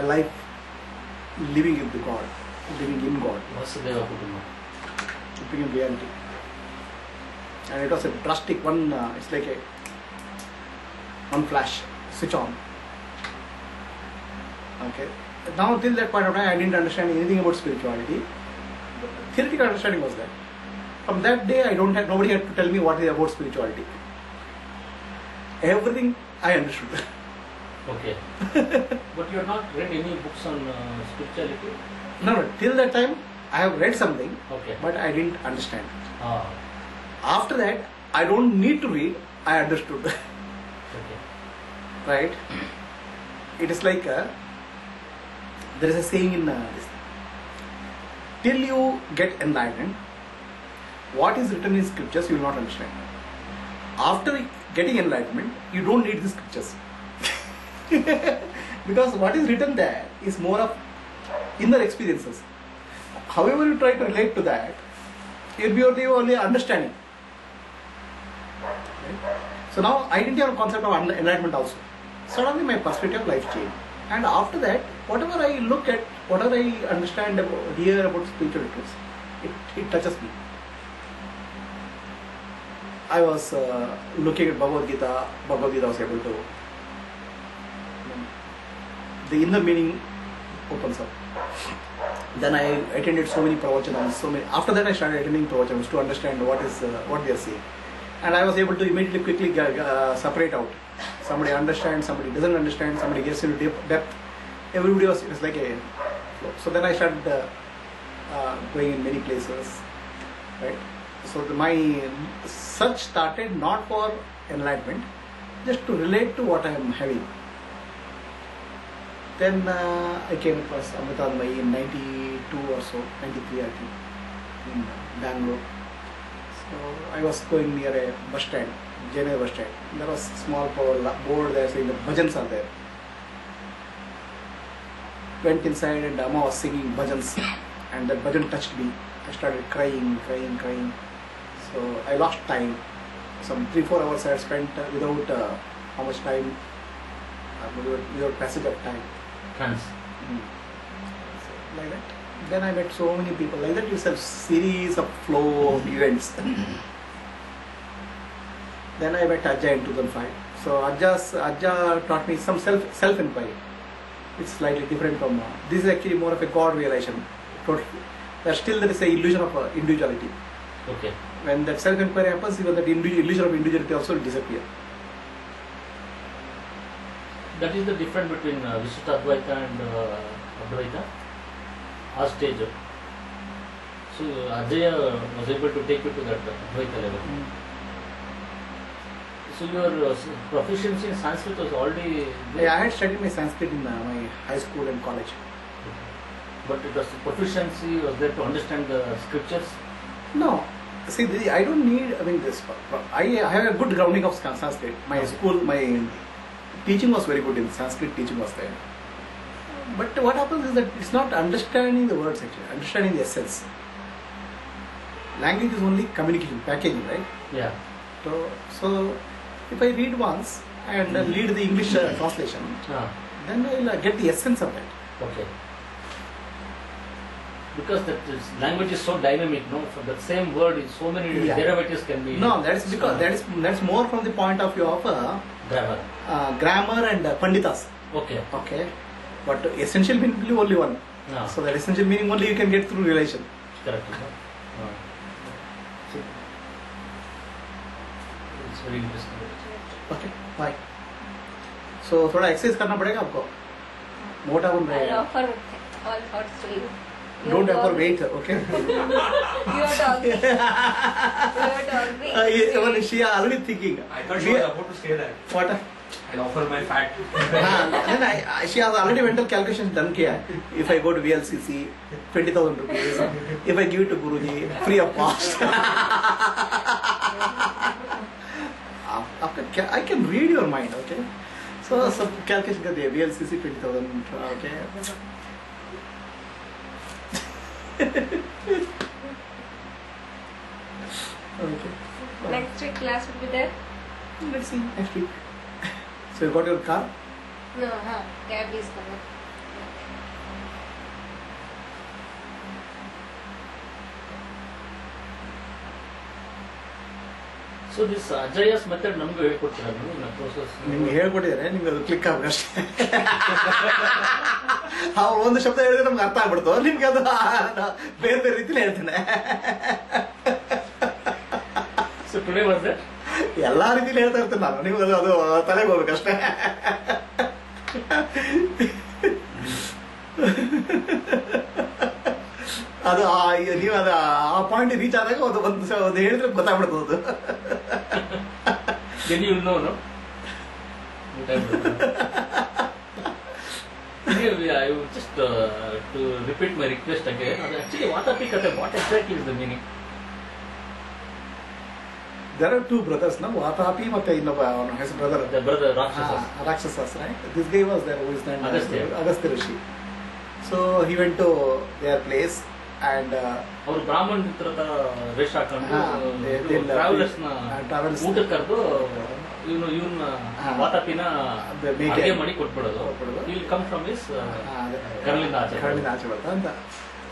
life living in the God, living in God. Vasudeva Kutuma. It became reality. And it was a drastic one, it's like one flash, switch on. Okay. Now till that point of time I didn't understand anything about spirituality. Theoretical understanding was there. From that day nobody had to tell me what is about spirituality. Everything I understood. Okay. But you have not read any books on spirituality? No, till that time I have read something, Okay. but I didn't understand. Ah, After that, I don't need to read, I understood. okay. Right? It is like there is a saying in this: till you get enlightened, what is written in scriptures you will not understand. After getting enlightenment, you don't need the scriptures. Because what is written there is more of inner experiences. However you try to relate to that, you'll be only understanding. Right? So now I didn't have a concept of enlightenment also. Suddenly my perspective of life changed. And after that, whatever I look at, whatever I understand about, hear about spiritual truths, it touches me. I was looking at Bhagavad Gita was able to, the inner meaning opens up. Then I attended so many pravachanams, after that I started attending pravachanams to understand what they are saying. And I was able to immediately quickly separate out. Somebody understands, somebody doesn't understand, somebody gets into depth. Everybody was, it was like a flow. So then I started going in many places, right? So my search started not for enlightenment, just to relate to what I am having. Then I came across Atmajyothi in 92 or so, 93 I think. in Bangalore. So I was going near a bus stand, Jene bus stand. There was small board there saying the bhajans are there. Went inside and Amma was singing bhajans, and that bhajan touched me. I started crying. So I lost time. Some 3-4 hours I had spent without how much time, without passage of time. Trans. So, like that. Then I met so many people. Like that, it's a series of flow of events. Then I met Ajja in 2005. So Ajja taught me some self-inquiry. It's slightly different from this is actually more of a God realization. Still there is a illusion of individuality. Okay. When that self-inquiry happens, even that illusion of individuality also will disappear. That is the difference between Vishuddha Advaita and Advaita. Our stage. So Ajaya was able to take you to that Advaita level. So your proficiency in Sanskrit was already there? Yeah, I had studied my Sanskrit in my high school and college. But it was proficiency was there to understand the scriptures? No. See, I don't need, I have a good grounding of Sanskrit. My school, my teaching was very good in Sanskrit, teaching was there. But what happens is that it's not understanding the words actually, understanding the essence. Language is only communication, packaging, right? Yeah. So if I read once and read the English translation, then I will get the essence of that. Okay. Because language is so dynamic, no? For the same word, so many derivatives can be. No, that's because that's more from the point of view of grammar and panditas. Okay. Okay. But essential meaning only one. No. So that essential meaning only you can get through relation. Correct. So, it's very interesting. Okay. Bye. So थोड़ा exercise करना पड़ेगा आपको. मोटा बन रहा है. I'll offer all thoughts to you. Don't offer weight, okay? Your dog. Your dog. She is already thinking. I thought she was about to say that. What? I'll offer my fat. Then she has already mental calculation done किया. If I go to VLCC, 20,000 rupees. If I give it to Guruji, free of cost. I can read your mind, okay? So calculation कर दिया VLCC 20,000, okay? Okay. Next week class will be there? Let's see next week. So you got your car? No, cab is coming. So this Ajaya's method ನಮಗೂ ಹೇಳ್ಕೊಡ್ತೀರಾ ನೀವು in the process? ನಿಮ್ಗೆ ಹೇಳ್ಕೊಟ್ಟಿದ್ದಾರೆ, ನಿಮ್ಗೆ ಅದು click ಆಗಬೇಕಷ್ಟೇ. ಅವ್ರು ಒಂದು ಶಬ್ದ ಹೇಳಿದ್ರೆ ನಮ್ಗೆ ಅರ್ಥ ಆಗ್ಬಿಡ್ತು, ನಿಮ್ಗೆ ಅದು ಬೇರೆ ಬೇರೆ ರೀತಿಲಿ ಹೇಳ್ತಾನೆ. So today was that? ಎಲ್ಲಾ ರೀತಿಲಿ ಹೇಳ್ತಾ ಇರ್ತೇನೆ ನಾನು, ನಿಮ್ಗೆ ಅದು ತಲೆಗೆ ಹೋಗ್ಬೇಕಷ್ಟೇ. ಅದು ನೀವು ಅದು ಆ ಪಾಯಿಂಟ್ ರೀಚ್ ಆದಾಗ ಒಂದು ಹೇಳಿದ್ರೆ ಗೊತ್ತಾಗ್ಬಿಡ್ತದೆ ಅದು. Then you know, no? I would just to repeat my request again. Actually, Vatapi Katha, what exactly is the meaning? There are two brothers, no? Vatapi ಮತ್ತೆ ಇನ್ನೊಬ್ಬ his brother. The brother Rakshasas. Rakshasas, right? This guy was there, who is named Agastya Rishi. So he went to their place and ಅವರು ಬ್ರಾಹ್ಮಣ ಹತ್ರದ ವೇಷ ಹಾಕೊಂಡು travellers ಊಟ ಕರೆದು ಇವನ್ನ ವಾತಾಪಿನ ಅಡುಗೆ ಮಾಡಿ ಕೊಟ್ಬಿಡೋದು. ವಿಲ್ ಕಮ್ ಫ್ರಮ್ ಹಿಸ್ ಕರಳಿಂದ ಆಚೆ ಬರ್ತಾ ಅಂತ.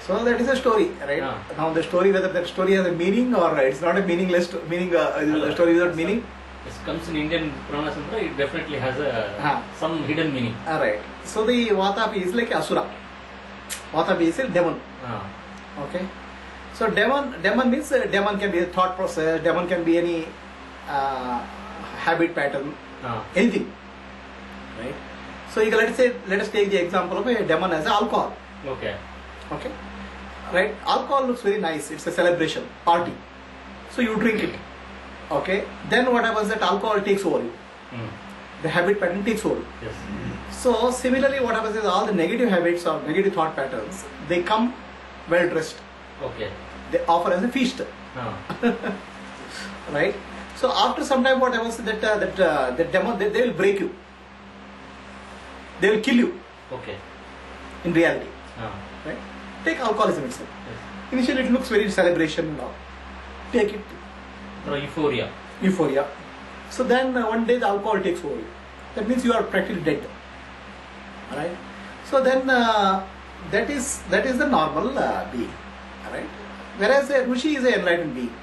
So that is a story, right? Now the story, whether that story has a meaning or it's not a meaningless meaning, a story without meaning. It comes in Indian pronunciation, it definitely has some hidden meaning. Right. So the Vatapi is like Asura. Vatapi is a demon. Okay. So demon means demon can be a thought process, demon can be any habit pattern, anything. Right. So you can, let us take the example of a demon as alcohol. Okay. Okay. Right. Alcohol looks very nice. It's a celebration, party. So you drink it. Okay. Then what happens that alcohol takes over you. The habit pattern takes over. Yes. So similarly, what happens is all the negative habits or negative thought patterns, they come well dressed. Okay. They offer as a feast. Right? So after some time, what happens is that demon, they will break you. They will kill you. Okay. In reality. Right? Take alcoholism itself. Yes. Initially it looks very celebration and all. Take it. Euphoria. Euphoria. So then one day the alcohol takes over you. That means you are practically dead. Alright? So then that is the normal being. Alright? Whereas a Rishi is an enlightened being.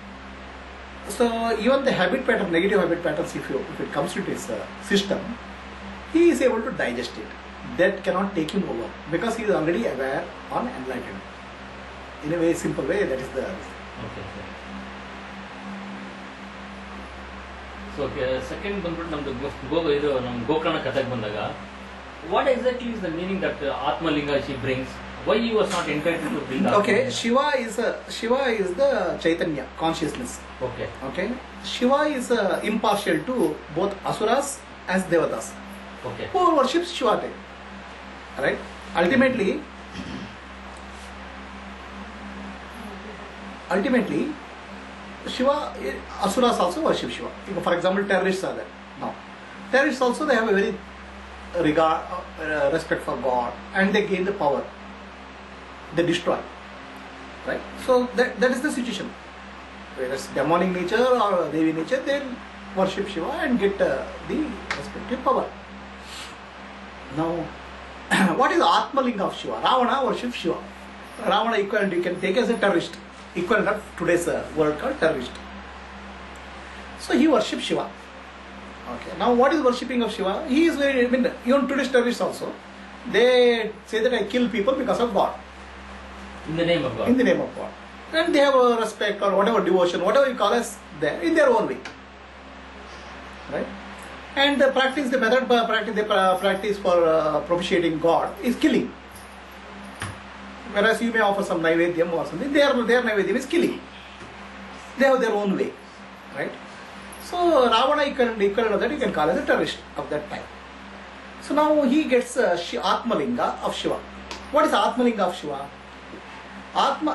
So even the habit pattern, negative habit patterns, if it comes into his system, he is able to digest it. That cannot take him over because he is already aware on enlightened. In a very simple way, that is the. Okay. So second ಬಂದ್ಬಿಟ್ಟು ನಮ್ದು ನಮ್ಮ ಗೋಕರ್ಣ ಕಥೆಗೆ ಬಂದಾಗ what exactly is the meaning that Atmalinga she brings? Why he was not entitled to bring? Okay, Shiva is the Chaitanya consciousness. Okay. Shiva is impartial to both asuras as devatas. Okay. Who worships Shiva? Right? Ultimately, Shiva, asuras also worship Shiva. For example, terrorists are there. Now, terrorists also, they have a very respect for God, and they gain the power. They destroy. Right? So that is the situation. Whereas demonic nature or Devi nature, they worship Shiva and get the respective power. Now, what is Atmalinga of Shiva? Ravana worships Shiva. Ravana equivalent you can take as a terrorist. Equivalent of today's word called terrorist. So he worships Shiva. Okay. Now what is worshipping of Shiva? He is very, even today's terrorists also, they say that I kill people because of God. In the name of God. In the name of God. And they have a respect or whatever devotion, whatever you call as there, in their own way. Right? And the method they practice for propitiating God is killing. Whereas you may offer some naivedyam or something, their naivedyam is killing. They have their own way. Right? So Ravana equivalent of that you can call as a terrorist of that time. So now he gets Atmalinga of Shiva. What is Atmalinga of Shiva?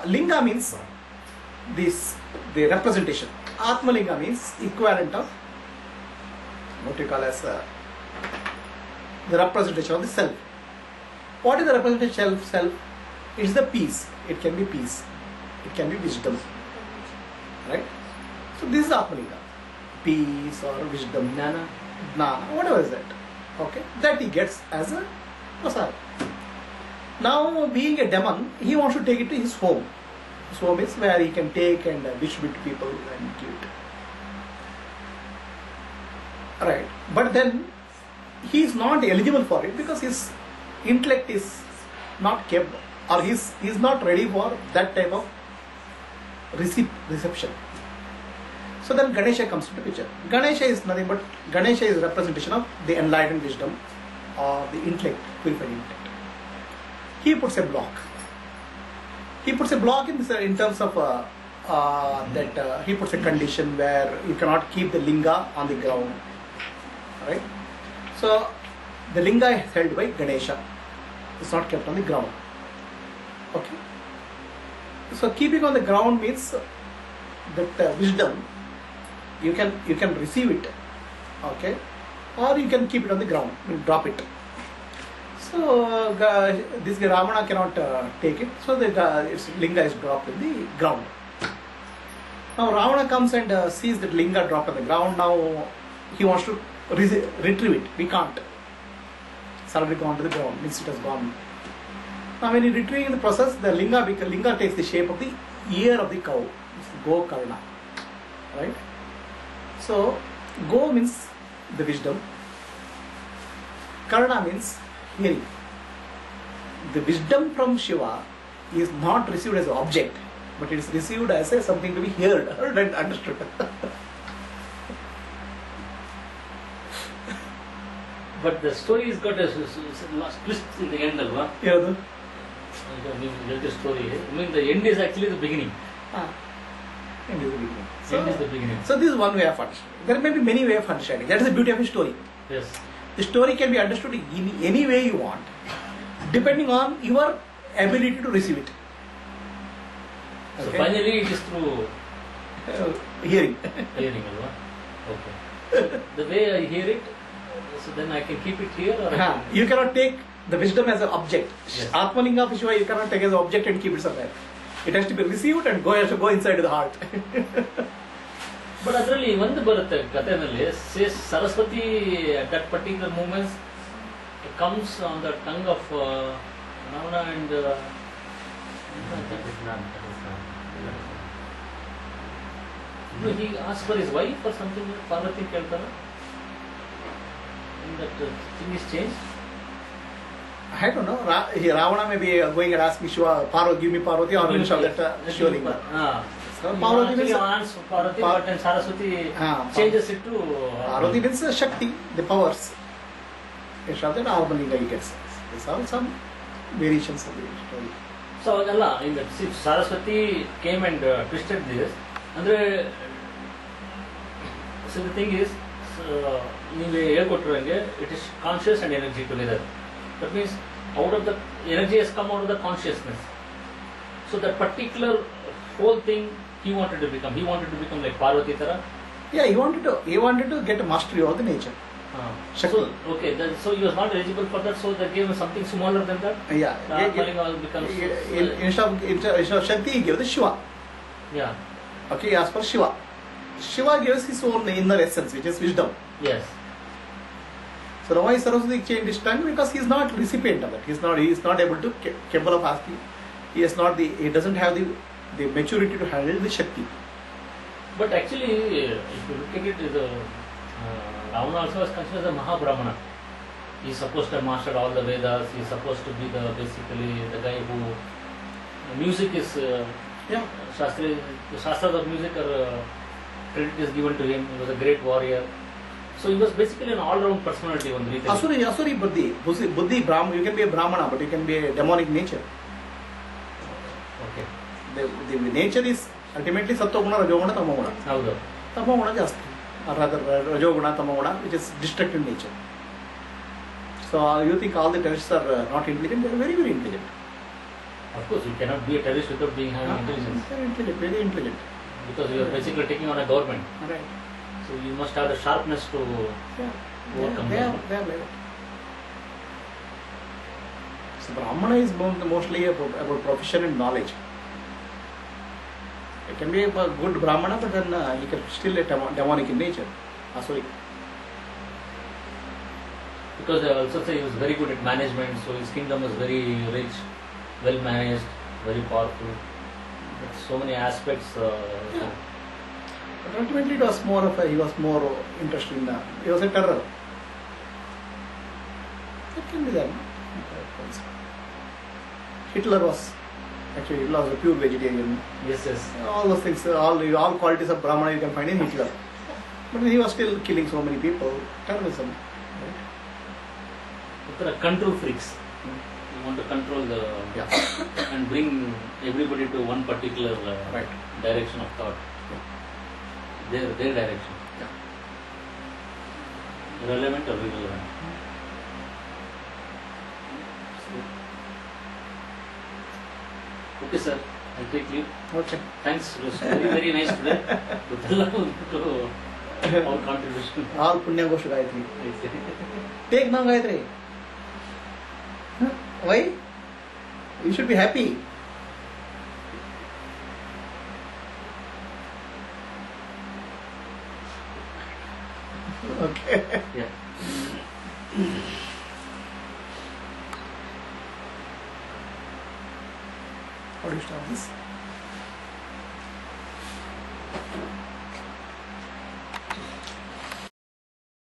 Linga means the representation. Atmalinga means equivalent of what you call as the representation of the self. What is the representation of self? It is the peace. It can be peace. It can be wisdom. Right? So this is Atmalinga. Peace or wisdom, jnana, whatever is that. Okay? That he gets as a prasad. Now, being a demon, he wants to take it to his home. His home is where he can take and distribute to people and give it. Right. But then, he is not eligible for it because his intellect is not kept, or he is not ready for that type of reception. So then Ganesha comes into picture. Ganesha is nothing but, Ganesha is a representation of the enlightened wisdom or the intellect, purified intellect. He puts a block. He puts a block in terms of he puts a condition where you cannot keep the linga on the ground. Right? So the linga is held by Ganesha. It's not kept on the ground. Okay? So keeping on the ground means that wisdom, you can receive it. Okay? Or you can keep it on the ground, drop it. So this Ravana cannot take it, so its linga is dropped in the ground. Now Ravana comes and sees that linga dropped on the ground. Now he wants to retrieve it. We can't. It's already gone to the ground, means it has gone. Now when you retrieve the process, the linga takes the shape of the ear of the cow. It's Gokarna. Right? So Go means the wisdom. Karna means hearing. The wisdom from Shiva is not received as an object, but it is received as something to be heard and understood. But the story has got a twist in the end, alva? Yeah. The story. I mean, the end is actually the beginning. End is the beginning. End is the beginning. So this is one way of understanding. There may be many ways of understanding. That is the beauty of a story. Yes. The story can be understood in any way you want, depending on your ability to receive it. So Okay. finally it is through Hearing. hearing, alva? Okay. The way I hear it, so then I can keep it here or I can... You cannot take the wisdom as an object. Yes. Atmalinga of Shiva you cannot take as an object and keep it somewhere. It has to be received and has to go inside the heart. But ಅದರಲ್ಲಿ ಒಂದು ಬರುತ್ತೆ ಕಥೆನಲ್ಲಿ says Saraswati at that particular moment comes on the tongue of Ravana and no, he asked for his wife or something like Parvati ಕೇಳ್ತಾರ and that thing is changed. I don't know. Ravana may be going and asking Shiva, give me Parvati or mention that Shivalinga. So Parvati means Parvati, but then Saraswati changes it to Parvati means Shakti, the powers. Instead of that, Atmalinga he gets. These are some variations of the story. So ಅದಲ್ಲ in that see, Saraswati came and twisted this. ಅಂದ್ರೆ so the thing is ನೀವು ಹೇಳ್ಕೊಟ್ಟಿರೋಂಗೆ it is conscious and energy together. That means out of the energy has come out of the consciousness. So that particular whole thing he wanted to become. He wanted to become like Parvati Tara. Yeah, he wanted to get a mastery of the nature. Shakti. So okay, so he was not eligible for that. So they gave him something smaller than that. Yeah. Atmalinga becomes Instead of Shakti, he gave the Shiva. yeah. Okay, as for Shiva. Shiva gives his own inner essence, which is wisdom. Yes. So now why Saraswati changed his tongue? Because he is not recipient of it. He is not able to capable of asking. He doesn't have the maturity to handle the Shakti. But actually, if you look at it, Ravana also was considered as a Mahabrahmana. He is supposed to have mastered all the Vedas. He is supposed to be basically the guy who music is. The Shastras of music credit is given to him. He was a great warrior. So he was basically an all-round personality. Asuri Buddhi, Brahmana. You can be a Brahmana, but you can be a demonic nature. Okay. The nature is ultimately Sattva-guna, Rajoguna, Tamoguna. Howdo. Tamoguna jasti. Or rather, Rajoguna, Tamoguna, which is destructive nature. So you think all the terrorists are not intelligent? They are very, very intelligent. Of course, you cannot be a terrorist without having intelligence. They are intelligent, very intelligent. Because you are basically taking on a government. Right. So you must have the sharpness to overcome They them. are like that. So Brahmana is mostly about profession and knowledge. It can be a good Brahmana, but then he can still be demonic in nature. Asuri. Because they also say he was very good at management, so his kingdom was very rich, well managed, very powerful. But so many aspects. But ultimately it was he was more interested in he was a terror. That can be done. Hitler was a pure vegetarian. Yes. All those things, all qualities of Brahmana you can find in Hitler. But he was still killing so many people. Terrorism. There are control freaks. You want to control and bring everybody to one particular direction of thought. Their direction. Relevant or irrelevant. Okay, sir. I'll take leave. Okay. Thanks. It was very, very nice today to tell our contribution. All Punya goes to Gayatri. Take now Gayatri. Why? You should be happy. Okay. Yeah. How do you start this?